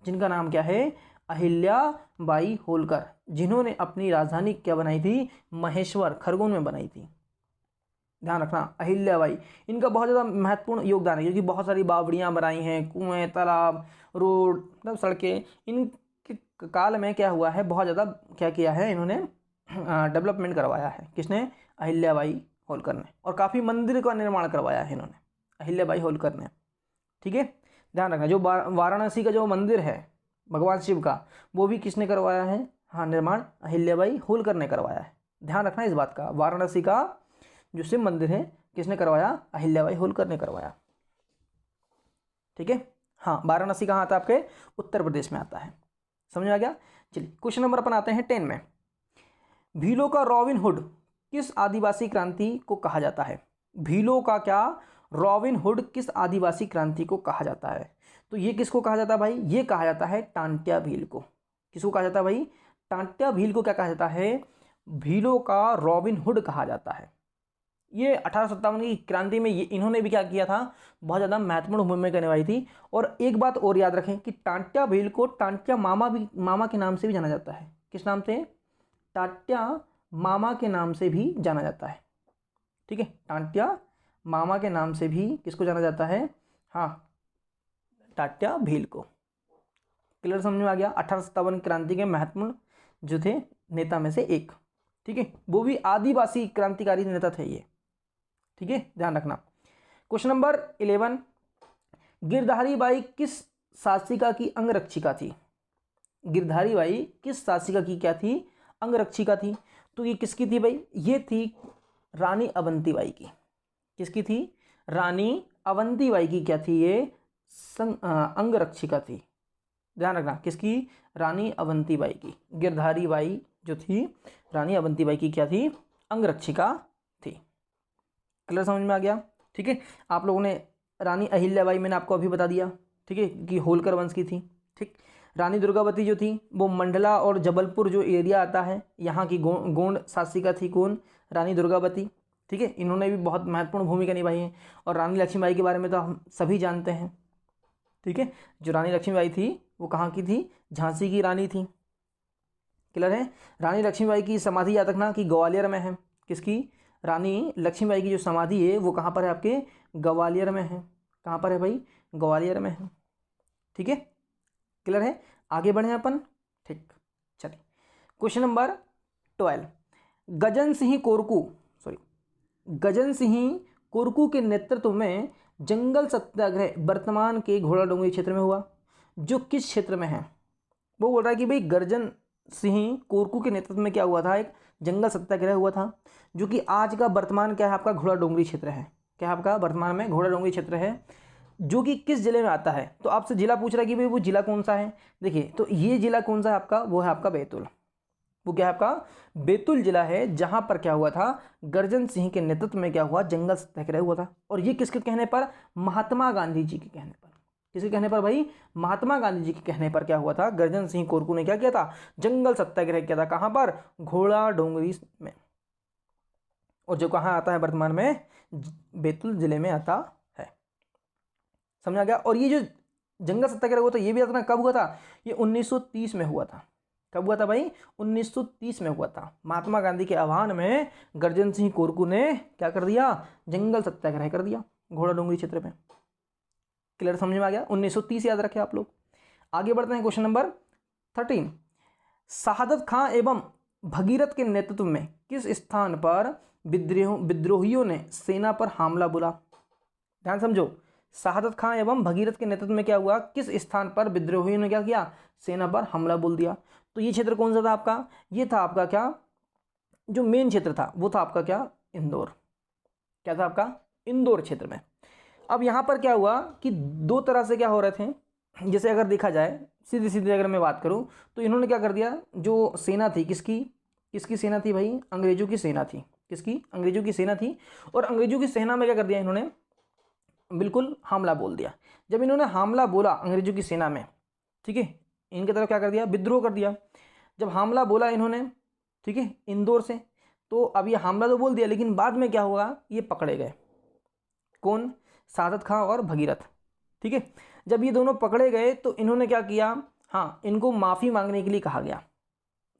जिनका नाम क्या है? अहिल्याबाई होलकर, जिन्होंने अपनी राजधानी क्या बनाई थी? महेश्वर, खरगोन में बनाई थी। ध्यान रखना, अहिल्याबाई, इनका बहुत ज़्यादा महत्वपूर्ण योगदान है क्योंकि बहुत सारी बावड़ियाँ बनाई हैं, कुएं, तालाब, रोड, मतलब सड़कें। इनके काल में क्या हुआ है? बहुत ज़्यादा क्या किया है इन्होंने? डेवलपमेंट करवाया है। किसने? अहिल्याबाई होलकर ने। और काफ़ी मंदिर का निर्माण करवाया है इन्होंने, अहिल्याबाई होलकर ने। ठीक है, ध्यान रखना। जो वाराणसी का जो मंदिर है भगवान शिव का, वो भी किसने करवाया है? हाँ, निर्माण अहिल्याबाई होलकर ने करवाया है। ध्यान रखना इस बात का। वाराणसी का जो शिव मंदिर है किसने करवाया? अहिल्याबाई होलकर ने करवाया। ठीक है, हाँ, वाराणसी कहाँ आता है? आपके उत्तर प्रदेश में आता है। समझ में आ गया? चलिए क्वेश्चन नंबर अपन आते हैं 10 में। भीलों का रॉबिन हुड किस आदिवासी क्रांति को कहा जाता है? भीलों का क्या? रॉबिन हुड किस आदिवासी क्रांति को कहा जाता है? तो ये किसको कहा जाता है भाई? ये कहा जाता है टांट्या भील को। किसको कहा जाता है भाई? टांट्या भील को क्या कहा जाता है? भीलों का रॉबिन हुड कहा जाता है। ये 1857 की क्रांति में ये इन्होंने भी क्या किया था, बहुत ज़्यादा महत्वपूर्ण भूमिका निभाई थी। और एक बात और याद रखें कि टांट्या भील को टांट्या मामा के नाम से भी जाना जाता है। किस नाम से? टांट्या मामा के नाम से भी जाना जाता है। ठीक है, टांट्या मामा के नाम से भी किसको जाना जाता है? हाँ, टांट्या भील को। क्लियर, समझ में आ गया? 1857 क्रांति के महत्वपूर्ण जो थे नेता में से एक। ठीक है, वो भी आदिवासी क्रांतिकारी नेता थे ये। ठीक है, ध्यान रखना। क्वेश्चन नंबर 11, गिरधारी बाई किस शासिका की अंगरक्षिका थी? गिरधारी बाई किस शासिका की क्या थी? अंगरक्षिका थी। तो ये किसकी थी भाई? ये थी रानी अवंतीबाई की। किसकी थी? रानी अवंतीबाई की क्या थी? ये अंगरक्षिका थी। ध्यान रखना, किसकी? रानी अवंतीबाई की। गिरधारी बाई जो थी, रानी अवंतीबाई की क्या थी? अंगरक्षिका थी। क्लियर, समझ में आ गया? ठीक है, आप लोगों ने रानी अहिल्याबाई मैंने आपको अभी बता दिया, ठीक है, कि होलकर वंश की थी। ठीक, रानी दुर्गावती जो थी वो मंडला और जबलपुर जो एरिया आता है यहाँ की गोंड शासिका थी। कौन? रानी दुर्गावती। ठीक है, इन्होंने भी बहुत महत्वपूर्ण भूमिका निभाई है। और रानी लक्ष्मीबाई के बारे में तो हम सभी जानते हैं। ठीक है, जो रानी लक्ष्मीबाई थी वो कहाँ की थी? झांसी की रानी थी। क्लियर है? रानी लक्ष्मीबाई की समाधि याद रखना कि ग्वालियर में है। किसकी? रानी लक्ष्मीबाई की जो समाधि है वो कहाँ पर है? आपके ग्वालियर में है। कहाँ पर है भाई? ग्वालियर में है। ठीक है, क्लियर है? आगे बढ़े अपन। ठीक, चलिए क्वेश्चन नंबर 12, गजन सिंह कोरकू के नेतृत्व में जंगल सत्याग्रह वर्तमान के घोड़ा डोंगरी क्षेत्र में हुआ, जो किस क्षेत्र में है? वो बोल रहा है कि भाई गर्जन सिंह कोरकू के नेतृत्व में क्या हुआ था? एक जंगल सत्याग्रह हुआ था, जो कि आज का वर्तमान क्या है? आपका घोड़ा डोंगरी क्षेत्र है। क्या है? आपका वर्तमान में घोड़ा डोंगरी क्षेत्र है, जो कि किस जिले में आता है? तो आपसे जिला पूछ रहा है कि भाई वो जिला कौन सा है। देखिए, तो ये जिला कौन सा है आपका? वो है आपका बैतूल। वो क्या है आपका? बैतूल जिला है, जहां पर क्या हुआ था? गर्जन सिंह के नेतृत्व में क्या हुआ? जंगल सत्याग्रह हुआ था। और ये किसके कहने पर? महात्मा गांधी जी के कहने पर। किसके कहने पर भाई? महात्मा गांधी जी के कहने पर क्या हुआ था? गर्जन सिंह कोरकू ने क्या किया था? जंगल सत्याग्रह किया था। कहां पर? घोड़ा डोंगरी में। और जो कहाँ आता है वर्तमान में? बैतूल जिले में आता है। समझा गया? और ये जो जंगल सत्याग्रह हुआ था ये भी आता ना, कब हुआ था? ये 1930 में हुआ था। कब हुआ था भाई? 1930 में हुआ था। महात्मा गांधी के आह्वान में गर्जन सिंह कोरकू ने क्या कर दिया? जंगल सत्याग्रह कर दिया घोड़ा डोंगरी क्षेत्र में। क्लियर, समझ में आ गया? 1930 याद रखे आप लोग। आगे बढ़ते हैं क्वेश्चन नंबर 13, शहादत खां एवं भगीरथ के नेतृत्व में किस स्थान पर विद्रोहियों ने सेना पर हमला बोला? ध्यान समझो, शहादत खां एवं भगीरथ के नेतृत्व में क्या हुआ? किस स्थान पर विद्रोहियों ने क्या किया? सेना पर हमला बोल दिया। तो ये क्षेत्र कौन सा था आपका? ये था आपका क्या? जो मेन क्षेत्र था वो था आपका क्या? इंदौर। क्या था आपका? इंदौर क्षेत्र में। अब यहाँ पर क्या हुआ कि दो तरह से क्या हो रहे थे, जैसे अगर देखा जाए सीधी सीधी अगर मैं बात करूँ तो इन्होंने क्या कर दिया? जो सेना थी, किसकी सेना थी भाई? अंग्रेजों की सेना थी। किसकी? अंग्रेजों की सेना थी। और अंग्रेजों की सेना में क्या कर दिया इन्होंने? बिल्कुल हमला बोल दिया। जब इन्होंने हमला बोला अंग्रेजों की सेना में, ठीक है, इनकी तरफ क्या कर दिया? विद्रोह कर दिया। जब हमला बोला इन्होंने, ठीक है, इंदौर से, तो अब ये हमला तो बोल दिया, लेकिन बाद में क्या हुआ? ये पकड़े गए। कौन? शहादत खां और भगीरथ। ठीक है, जब ये दोनों पकड़े गए तो इन्होंने क्या किया? हाँ, इनको माफ़ी मांगने के लिए कहा गया।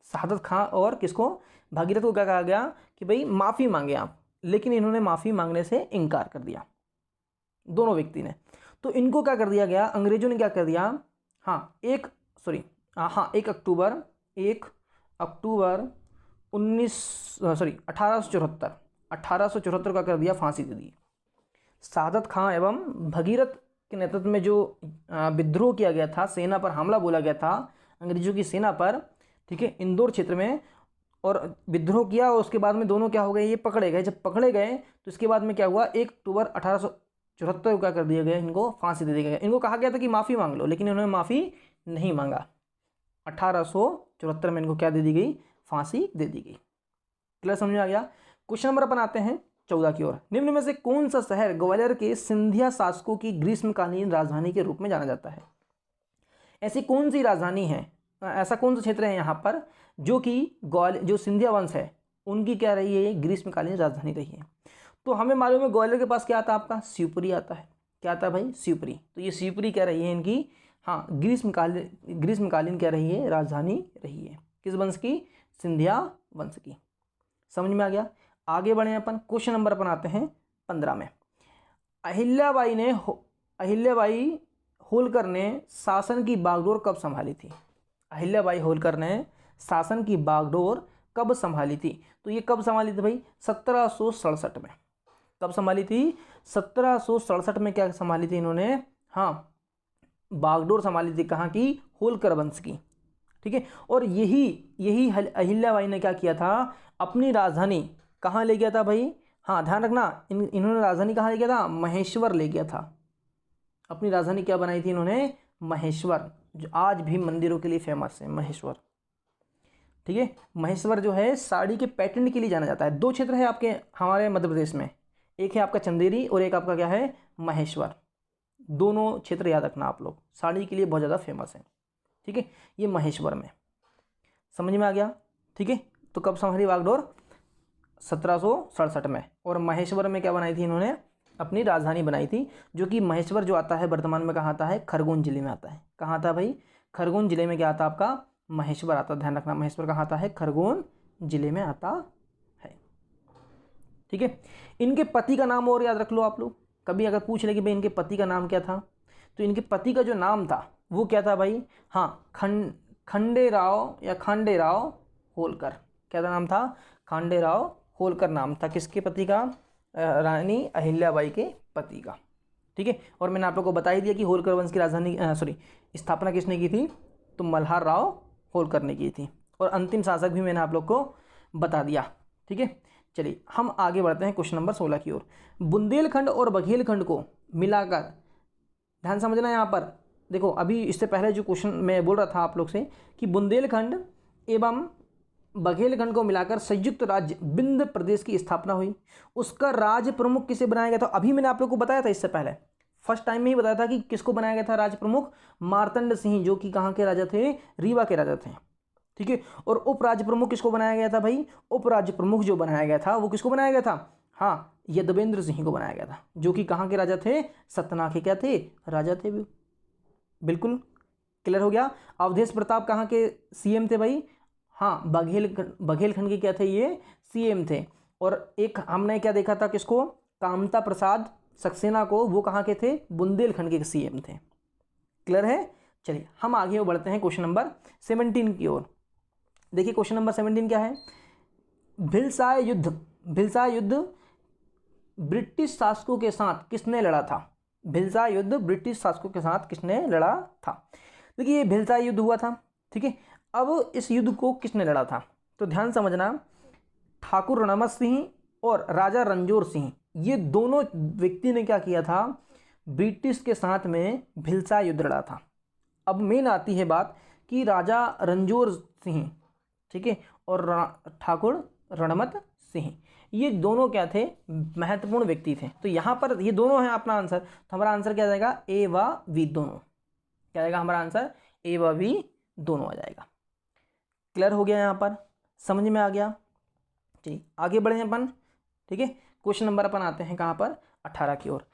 शहादत खां और किसको? भगीरथ को क्या कहा गया कि भाई माफ़ी मांगे आप, लेकिन इन्होंने माफ़ी मांगने से इनकार कर दिया, दोनों व्यक्ति ने। तो इनको क्या कर दिया गया? अंग्रेजों ने क्या कर दिया? हाँ, 1 अक्टूबर 1874 का कर दिया, फांसी दे दी। शहादत खां एवं भगीरथ के नेतृत्व में जो विद्रोह किया गया था, सेना पर हमला बोला गया था अंग्रेजों की सेना पर, ठीक है, इंदौर क्षेत्र में, और विद्रोह किया। और उसके बाद में दोनों क्या हो गए? ये पकड़े गए। जब पकड़े गए तो इसके बाद में क्या हुआ? 1 अक्टूबर 1874 को क्या कर दिया गया? इनको फांसी दे दी गई। इनको कहा गया था कि माफ़ी मांग लो, लेकिन इन्होंने माफ़ी नहीं मांगा। 1874 में इनको क्या दे दी गई? फांसी दे दी गई। क्लियर, समझ में आ गया? क्वेश्चन नंबर अपन आते हैं 14 की ओर। निम्न में से कौन सा शहर ग्वालियर के सिंधिया शासकों की ग्रीष्मकालीन राजधानी के रूप में जाना जाता है? ऐसी कौन सी राजधानी है, ऐसा कौन सा क्षेत्र है यहाँ पर जो कि जो सिंधिया वंश है उनकी क्या रही है? ग्रीष्मकालीन राजधानी रही है। तो हमें मालूम है ग्वालियर के पास क्या आता है आपका, शिवपुरी आता है। क्या आता है भाई, शिवपुरी। तो ये शिवपुरी क्या रही है इनकी, हाँ, ग्रीष्मकालीन क्या रही है, राजधानी रही है। किस वंश की, सिंधिया वंश की। समझ में आ गया। आगे बढ़े अपन, क्वेश्चन नंबर अपन आते हैं 15 में। अहिल्याबाई होलकर ने शासन की बागडोर कब संभाली थी। अहिल्याबाई होलकर ने शासन की बागडोर कब संभाली थी। तो ये कब संभाली थी भाई, 1767 में। कब संभाली थी, 1767 में क्या संभाली थी इन्होंने, हाँ, बागडोर संभाली थी। कहाँ की, होलकर वंश की। ठीक है। और यही अहिल्याबाई ने क्या किया था, अपनी राजधानी कहाँ ले गया था भाई, हाँ ध्यान रखना, इन्होंने राजधानी कहाँ ले गया था, महेश्वर ले गया था। अपनी राजधानी क्या बनाई थी इन्होंने, महेश्वर, जो आज भी मंदिरों के लिए फेमस है महेश्वर। ठीक है। महेश्वर जो है साड़ी के पैटर्न के लिए जाना जाता है। दो क्षेत्र है आपके हमारे मध्य प्रदेश में, एक है आपका चंदेरी और एक आपका क्या है, महेश्वर। दोनों क्षेत्र याद रखना आप लोग, साड़ी के लिए बहुत ज़्यादा फेमस है। ठीक है। ये महेश्वर में, समझ में आ गया। ठीक है। तो कब संभाली बागडोर, 1767 में। और महेश्वर में क्या बनाई थी इन्होंने, अपनी राजधानी बनाई थी, जो कि महेश्वर जो आता है वर्तमान में कहाँ आता है, खरगोन जिले में आता है। कहाँ आता है भाई, खरगोन जिले में क्या आता है आपका, महेश्वर आता है। ध्यान रखना, महेश्वर कहाँ आता है, खरगोन जिले में आता है। ठीक है। इनके पति का नाम और याद रख लो आप लोग, कभी अगर पूछ ले कि भाई इनके पति का नाम क्या था, तो इनके पति का जो नाम था वो क्या था भाई, हाँ, खंडेराव या खांडेराव होलकर। क्या था नाम था, खांडेराव होलकर नाम था। किसके पति का, रानी अहिल्याबाई के पति का। ठीक है। और मैंने आप लोग को बता ही दिया कि होलकर वंश की राजधानी स्थापना किसने की थी, तो मल्हार राव होलकर ने की थी। और अंतिम शासक भी मैंने आप लोग को बता दिया। ठीक है। चलिए हम आगे बढ़ते हैं क्वेश्चन नंबर 16 की ओर। बुंदेलखंड और बघेलखंड को मिलाकर, ध्यान समझना यहाँ पर, देखो अभी इससे पहले जो क्वेश्चन मैं बोल रहा था आप लोग से कि बुंदेलखंड एवं बघेलखंड को मिलाकर संयुक्त राज्य विंध्य प्रदेश की स्थापना हुई। उसका राज प्रमुख किसे बनाया गया था, अभी मैंने आप लोग को बताया था इससे पहले, फर्स्ट टाइम में ही बताया था कि किसको बनाया गया था राज प्रमुख, मार्तंड सिंह, जो कि कहाँ के राजा थे, रीवा के राजा थे। ठीक है। और उप राज्य प्रमुख किसको बनाया गया था भाई, उप राज्य प्रमुख जो बनाया गया था वो किसको बनाया गया था, हाँ, यदवेंद्र सिंह को बनाया गया था, जो कि कहाँ के राजा थे, सतना के क्या थे, राजा थे। बिल्कुल क्लियर हो गया। अवधेश प्रताप कहाँ के सीएम थे भाई, हाँ, बघेलखंड के क्या थे, ये सीएम थे। और एक हमने क्या देखा था, किसको, कामता प्रसाद सक्सेना को, वो कहाँ के थे, बुंदेलखंड के सीएम थे। क्लियर है। चलिए हम आगे बढ़ते हैं क्वेश्चन नंबर 17 की ओर। देखिए क्वेश्चन नंबर 17 क्या है, भिलसाई युद्ध ब्रिटिश शासकों के साथ किसने लड़ा था। भिलसाई युद्ध ब्रिटिश शासकों के साथ किसने लड़ा था। देखिए ये भिलसाई युद्ध हुआ था। ठीक है। अब इस युद्ध को किसने लड़ा था, तो ध्यान समझना, ठाकुर रणमत सिंह और राजा रणजोर सिंह, ये दोनों व्यक्ति ने क्या किया था, ब्रिटिश के साथ में भिलसाई युद्ध लड़ा था। अब मेन आती है बात कि राजा रणजोर सिंह, ठीक है, और ठाकुर रणमत सिंह, ये दोनों क्या थे, महत्वपूर्ण व्यक्ति थे। तो यहाँ पर ये दोनों हैं अपना आंसर, तो हमारा आंसर क्या जाएगा, ए व वी दोनों। क्या जाएगा हमारा आंसर, ए व वी दोनों आ जाएगा। क्लियर हो गया यहाँ पर, समझ में आ गया। ठीक, आगे बढ़े अपन। ठीक है। क्वेश्चन नंबर अपन आते हैं कहाँ पर, 18 की ओर।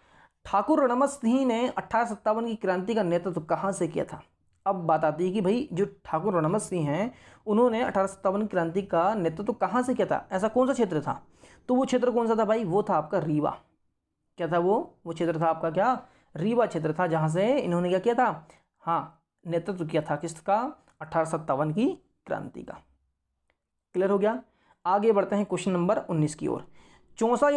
ठाकुर रणमत सिंह ने 1857 की क्रांति का नेतृत्व कहाँ से किया था। अब बात आती है कि भाई जो ठाकुर रणमत सिंह हैं, उन्होंने 1857 क्रांति का नेतृत्व कहाँ से किया था, ऐसा कौन सा क्षेत्र था, तो वो क्षेत्र कौन सा था भाई, वो था आपका रीवा। क्या था वो क्षेत्र था आपका क्या, रीवा क्षेत्र था, जहाँ से इन्होंने क्या किया था, हाँ, नेतृत्व किया था किसका, 1857 की क्रांति का। क्लियर हो गया। आगे बढ़ते हैं क्वेश्चन नंबर 19 की ओर। चौसा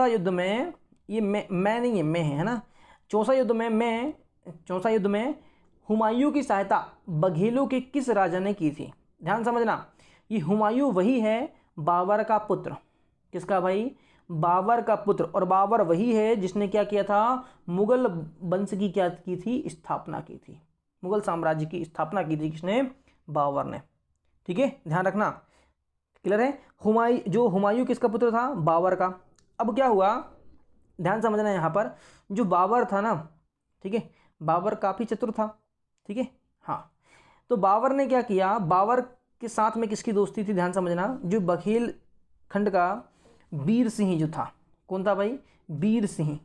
युद्ध में ये मैं नहीं है, मैं है ना। चौसा युद्ध में हुमायूं की सहायता बघेलों के किस राजा ने की थी। ध्यान समझना, ये हुमायूं वही है बाबर का पुत्र। किसका भाई, बाबर का पुत्र। और बाबर वही है जिसने क्या किया था, मुगल वंश की क्या की थी, स्थापना की थी। मुगल साम्राज्य की स्थापना की थी किसने, बाबर ने। ठीक है, ध्यान रखना। क्लियर है। हुमायूं किसका पुत्र था, बाबर का। अब क्या हुआ, ध्यान समझना यहाँ पर, जो बाबर था ना, ठीक है, बाबर काफ़ी चतुर था। ठीक है, हाँ, तो बाबर ने क्या किया, बाबर के साथ में किसकी दोस्ती थी, ध्यान समझना, जो बघेल खंड का बीर सिंह जो था, कौन था भाई? बीर सिंह।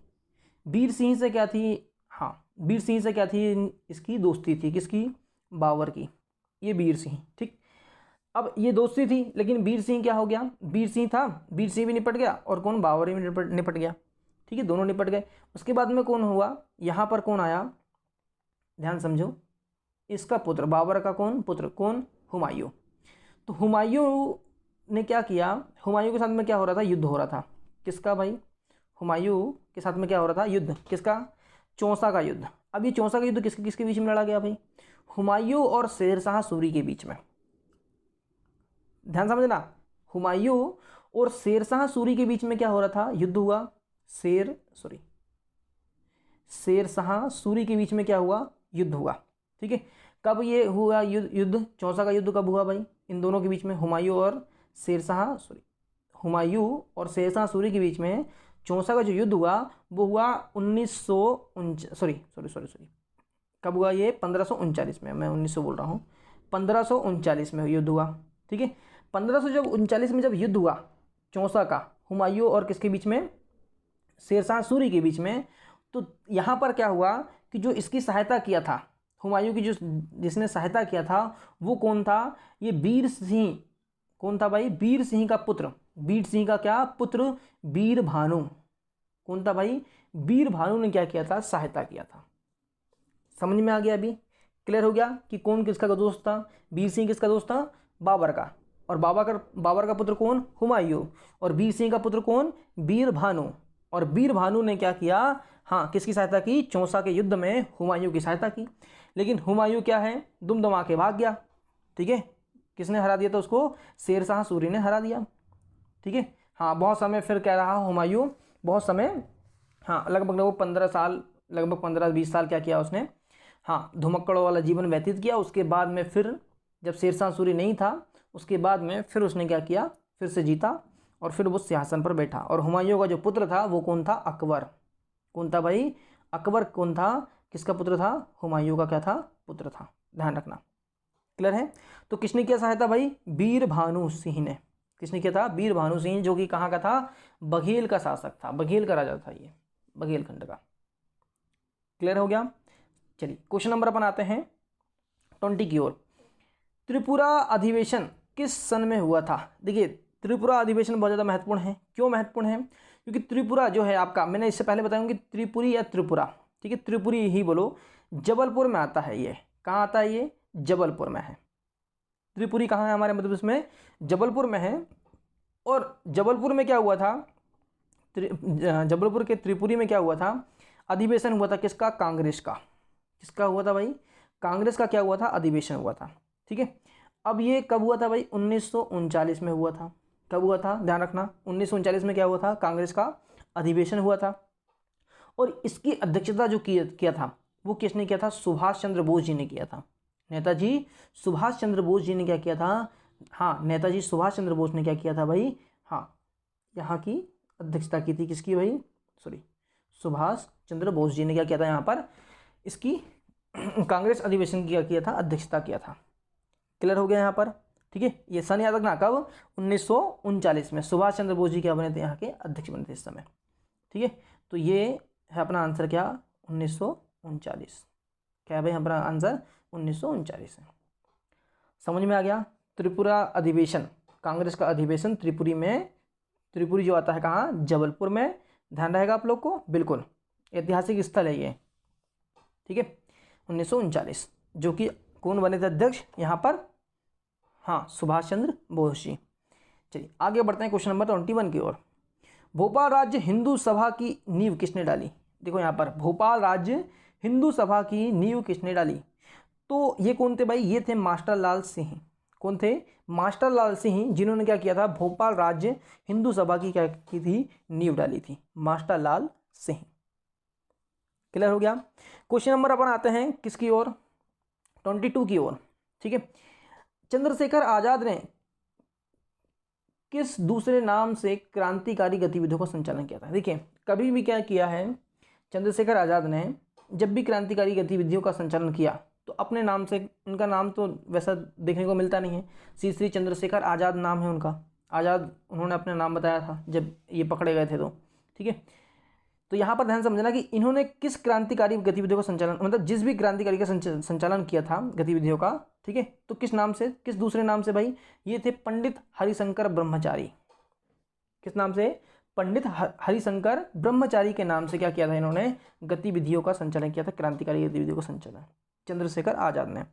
बीर सिंह से क्या थी? हाँ, बीर सिंह से क्या थी? इसकी दोस्ती थी, किसकी? बाबर की। ये बीर सिंह, ठीक। अब ये दोस्ती थी, लेकिन बीर सिंह क्या हो गया? बीर सिंह था, बीर सिंह भी निपट गया, और कौन? बाबर भी निपट गया, ठीक है, दोनों निपट गए। उसके बाद में कौन हुआ? यहाँ पर कौन आया? ध्यान समझो, इसका पुत्र, बाबर का कौन पुत्र? कौन? हुमायूं। तो हुमायूं ने क्या किया? हुमायूं के साथ में क्या हो रहा था? युद्ध हो रहा था। किसका भाई? हुमायूं के साथ में क्या हो रहा था? युद्ध। किसका? चौसा का युद्ध। अब ये चौसा का युद्ध किसके किसके बीच में लड़ा गया भाई? हुमायूं और शेरशाह सूरी के बीच में। ध्यान समझना, हुमायूं और शेरशाह सूरी के बीच में क्या हो रहा था? युद्ध हुआ। शेरशाह सूरी के बीच में क्या हुआ? युद्ध हुआ, ठीक है। कब ये हुआ युद्ध? चौसा का युद्ध कब हुआ भाई? इन दोनों के बीच में, हुमायूं और शेरशाह सूरी के बीच में चौसा का जो युद्ध हुआ वो हुआ 1939 कब हुआ ये? 1539 में। मैं 1900 बोल रहा हूँ, 1539 में युद्ध हुआ, ठीक है। 1539 में जब युद्ध हुआ चौसा का, हुमायूं और किसके बीच में? शेरशाह सूरी के बीच में। तो यहाँ पर क्या हुआ कि जो इसकी सहायता किया था, हुमायूं की जिसने सहायता किया था, वो कौन था? ये बीर सिंह। कौन था भाई? बीर सिंह का पुत्र। बीर सिंह का क्या पुत्र? बीर भानु। कौन था भाई? बीर भानु ने क्या किया था? सहायता किया था। समझ में आ गया? अभी क्लियर हो गया कि कौन किसका दोस्त था? बीर सिंह किसका दोस्त था? बाबर का। और बाबर का पुत्र कौन? हुमायूं। और बीर सिंह का पुत्र कौन? बीर भानु। और बीर भानु ने क्या किया? हाँ, किसकी सहायता की? चौसा के युद्ध में हुमायूं की सहायता की। लेकिन हुमायूं क्या है? दुमदमा के भाग गया, ठीक है। किसने हरा दिया था उसको? शेरशाह सूरी ने हरा दिया, ठीक है। हाँ, बहुत समय फिर कह रहा हुमायूं, बहुत समय, हाँ, लगभग 15 साल, लगभग 15-20 साल क्या किया उसने? हाँ, धुमक्कड़ों वाला जीवन व्यतीत किया। उसके बाद में फिर जब शेरशाह सूरी नहीं था, उसके बाद में फिर उसने क्या किया? फिर से जीता और फिर वो सिंहासन पर बैठा। और हुमायूं का जो पुत्र था वो कौन था? अकबर। कौन था भाई? अकबर कौन था? किसका पुत्र था? हुमायूं का क्या था? पुत्र था। ध्यान रखना, क्लियर है। तो किसने किया सहायता भाई? बीर भानु सिंह ने। किसने किया था? बीर भानु सिंह, जो कि कहाँ का था? बघेल का शासक था, बघेल का राजा था ये, बघेल खंड का। क्लियर हो गया? चलिए क्वेश्चन नंबर अपन आते हैं 20 की ओर। त्रिपुरा अधिवेशन किस सन में हुआ था? देखिए, त्रिपुरा अधिवेशन बहुत ज़्यादा महत्वपूर्ण है। क्यों महत्वपूर्ण है? क्योंकि त्रिपुरा जो है आपका, मैंने इससे पहले बताया कि त्रिपुरी या त्रिपुरा, ठीक है, त्रिपुरी ही बोलो, जबलपुर में आता है। ये कहाँ आता है? ये जबलपुर में है। त्रिपुरी कहाँ है हमारे मध्य प्रदेश में? जबलपुर में है। और जबलपुर में क्या हुआ था? जबलपुर के त्रिपुरी में क्या हुआ था? अधिवेशन हुआ था। किसका? कांग्रेस का। किसका हुआ था भाई? कांग्रेस का क्या हुआ था? अधिवेशन हुआ था, ठीक है। अब ये कब हुआ था भाई? 1939 में हुआ था। कब हुआ था? ध्यान रखना, 1939 में क्या हुआ था? कांग्रेस का अधिवेशन हुआ था। और इसकी अध्यक्षता जो किया था वो किसने किया था? सुभाष चंद्र बोस जी ने किया था। नेताजी सुभाष चंद्र बोस जी ने क्या किया था? हाँ, नेताजी सुभाष चंद्र बोस ने क्या किया था भाई? हाँ, यहाँ की अध्यक्षता की थी। किसकी भाई? सुभाष चंद्र बोस जी ने क्या किया था? यहाँ पर इसकी कांग्रेस अधिवेशन किया था, अध्यक्षता किया था। क्लियर हो गया यहाँ पर, ठीक है। ये सन याद रखना, कब? 1939 में सुभाष चंद्र बोस जी क्या बने थे? यहाँ के अध्यक्ष बने थे इस समय, ठीक है। तो ये है अपना आंसर, क्या? 1939। क्या है भाई अपना आंसर? 1939 है। समझ में आ गया? त्रिपुरा अधिवेशन, कांग्रेस का अधिवेशन त्रिपुरी में, त्रिपुरी जो आता है कहाँ? जबलपुर में। ध्यान रहेगा आप लोग को, बिल्कुल ऐतिहासिक स्थल है ये, ठीक है। 1939, जो कि कौन बने थे अध्यक्ष यहाँ पर? हाँ, सुभाष चंद्र बोस जी। चलिए आगे बढ़ते हैं क्वेश्चन नंबर 21 की ओर। भोपाल राज्य हिंदू सभा की नींव किसने डाली? देखो यहाँ पर, भोपाल राज्य हिंदू सभा की नींव किसने डाली? तो ये कौन थे भाई? ये थे मास्टर लाल सिंह। कौन थे? मास्टर लाल सिंह, जिन्होंने क्या किया था? भोपाल राज्य हिंदू सभा की क्या की थी? नींव डाली थी, मास्टर लाल सिंह। क्लियर हो गया? क्वेश्चन नंबर अपन आते हैं किसकी ओर? 22 की ओर, ठीक है। चंद्रशेखर आजाद ने किस दूसरे नाम से क्रांतिकारी गतिविधियों का संचालन किया था? देखिए, कभी भी क्या किया है चंद्रशेखर आजाद ने, जब भी क्रांतिकारी गतिविधियों का संचालन किया तो अपने नाम से, उनका नाम तो वैसा देखने को मिलता नहीं है, श्री चंद्रशेखर आजाद नाम है उनका, आज़ाद उन्होंने अपना नाम बताया था जब ये पकड़े गए थे तो, ठीक है। तो यहाँ पर ध्यान समझना कि इन्होंने किस क्रांतिकारी गतिविधियों का संचालन, मतलब जिस भी क्रांतिकारी का संचालन किया था गतिविधियों का, ठीक है, तो किस नाम से, किस दूसरे नाम से भाई, ये थे पंडित हरिशंकर ब्रह्मचारी। किस नाम से? पंडित हरिशंकर ब्रह्मचारी के नाम से क्या किया था इन्होंने? गतिविधियों का संचालन किया था, क्रांतिकारी गतिविधियों का संचालन, चंद्रशेखर आज़ाद ने।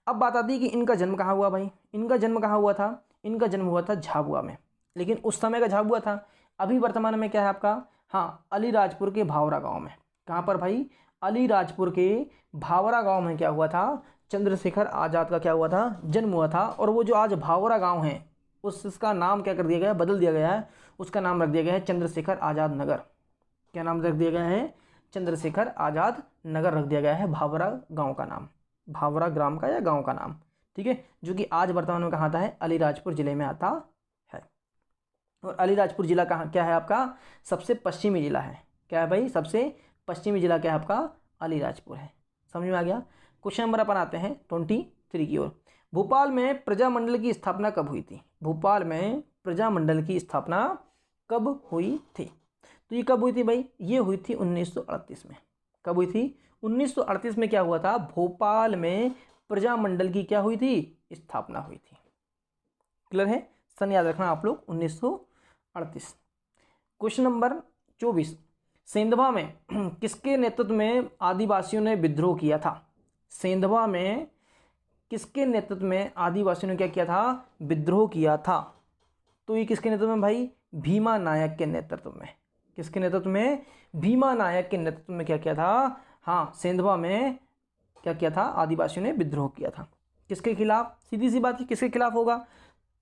अब बात आती है कि इनका जन्म कहाँ हुआ भाई? इनका जन्म कहाँ हुआ था? इनका जन्म हुआ था झाबुआ में, लेकिन उस समय का झाबुआ था। अभी वर्तमान में क्या है आपका? हाँ, अलीराजपुर के भावरा गांव में। कहाँ पर भाई? अलीराजपुर के भावरा गांव में क्या हुआ था? चंद्रशेखर आज़ाद का क्या हुआ था? जन्म हुआ था। और वो जो आज भावरा गांव है उसका नाम क्या कर दिया गया है? बदल दिया गया है। उसका नाम रख दिया गया है चंद्रशेखर आज़ाद नगर। क्या नाम रख दिया गया है? चंद्रशेखर आज़ाद नगर रख दिया गया है भावरा गाँव का नाम, भावरा ग्राम का या गाँव का नाम, ठीक है, जो कि आज वर्तमान में कहाँ आता है? अलीराजपुर जिले में आता है। और अलीराजपुर जिला कहाँ क्या है आपका? सबसे पश्चिमी जिला है। क्या है भाई? सबसे पश्चिमी जिला क्या है आपका? अलीराजपुर है। समझ में आ गया? क्वेश्चन नंबर अपन आते हैं 23 की ओर। भोपाल में प्रजामंडल की स्थापना कब हुई थी? भोपाल में प्रजामंडल की स्थापना कब हुई थी? तो ये कब हुई थी भाई? ये हुई थी 1938 में। कब हुई थी? 1938 में क्या हुआ था? भोपाल में प्रजामंडल की क्या हुई थी? स्थापना हुई थी। क्लियर है? सन याद रखना आप लोग, 1938। Question number 24। सेंधवा में किसके नेतृत्व में आदिवासियों ने विद्रोह किया था? सेंधवा में किसके नेतृत्व में आदिवासियों ने क्या किया था? विद्रोह किया था। तो ये किसके नेतृत्व में भाई? भीमा नायक के नेतृत्व में। किसके नेतृत्व में? भीमा नायक के नेतृत्व में क्या किया था? हाँ, सेंधवा में क्या किया था? आदिवासियों ने विद्रोह किया था। किसके खिलाफ? सीधी सी बात है, किसके खिलाफ होगा?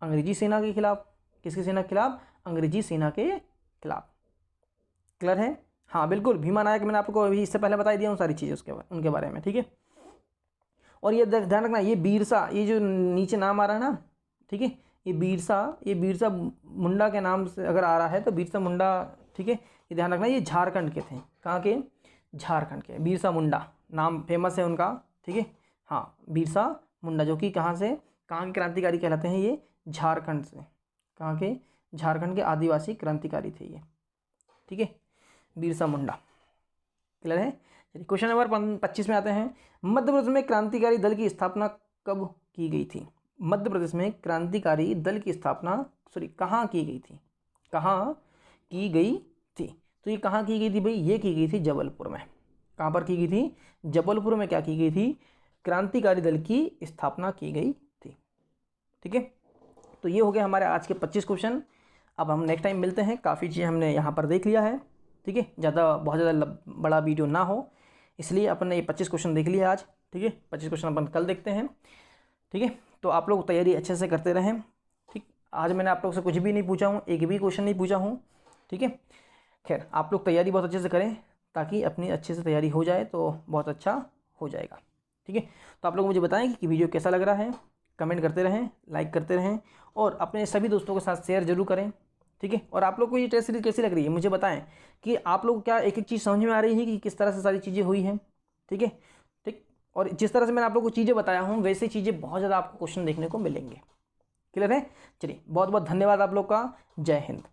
अंग्रेजी सेना के खिलाफ। किसकी सेना के खिलाफ? अंग्रेजी सेना के खिलाफ। क्लियर है? हाँ बिल्कुल, भीमा नायक मैंने आपको अभी इससे पहले बता दिया हूँ सारी चीज़ें उनके बारे में, ठीक है। और ये ध्यान रखना, ये बीरसा, ये जो नीचे नाम आ रहा है ना, ठीक है, ये बिरसा मुंडा के नाम से अगर आ रहा है तो बिरसा मुंडा, ठीक है, ये ध्यान रखना, ये झारखंड के थे। कहाँ के? झारखंड के। बिरसा मुंडा नाम फेमस है उनका, ठीक है। हाँ, बिरसा मुंडा, जो कि कहाँ से, कहाँ के क्रांतिकारी कहलाते हैं? ये झारखंड से। कहाँ के? झारखंड के आदिवासी क्रांतिकारी थे ये, ठीक है, बिरसा मुंडा। क्लियर है? चलिए क्वेश्चन नंबर 25 में आते हैं। मध्य प्रदेश में क्रांतिकारी दल की स्थापना कब की गई थी? मध्य प्रदेश में क्रांतिकारी दल की स्थापना कहाँ की गई थी? कहाँ की गई थी? तो ये कहाँ की गई थी भाई? ये की गई थी जबलपुर में। कहाँ पर की गई थी? जबलपुर में क्या की गई थी? क्रांतिकारी दल की स्थापना की गई थी, ठीक है। तो ये हो गया हमारे आज के 25 क्वेश्चन। अब हम नेक्स्ट टाइम मिलते हैं। काफ़ी चीज़ें हमने यहाँ पर देख लिया है, ठीक है, बहुत ज़्यादा बड़ा वीडियो ना हो इसलिए अपन ने ये 25 क्वेश्चन देख लिया आज, ठीक है। 25 क्वेश्चन अपन कल देखते हैं, ठीक है। तो आप लोग तैयारी अच्छे से करते रहें, ठीक। आज मैंने आप लोग से कुछ भी नहीं पूछा हूँ, एक भी क्वेश्चन नहीं पूछा हूँ, ठीक है। खैर, आप लोग तैयारी बहुत अच्छे से करें ताकि अपनी अच्छे से तैयारी हो जाए तो बहुत अच्छा हो जाएगा, ठीक है। तो आप लोग मुझे बताएं कि वीडियो कैसा लग रहा है, कमेंट करते रहें, लाइक करते रहें और अपने सभी दोस्तों के साथ शेयर जरूर करें, ठीक है। और आप लोग को ये टेस्ट सीरीज कैसी लग रही है मुझे बताएं कि आप लोग क्या एक एक चीज़ समझ में आ रही है कि किस तरह से सारी चीज़ें हुई हैं, ठीक है, ठीक। और जिस तरह से मैंने आप लोग को चीज़ें बताया हूँ वैसे चीज़ें बहुत ज़्यादा आपको क्वेश्चन देखने को मिलेंगे। क्लियर है? चलिए, बहुत बहुत धन्यवाद आप लोग का। जय हिंद।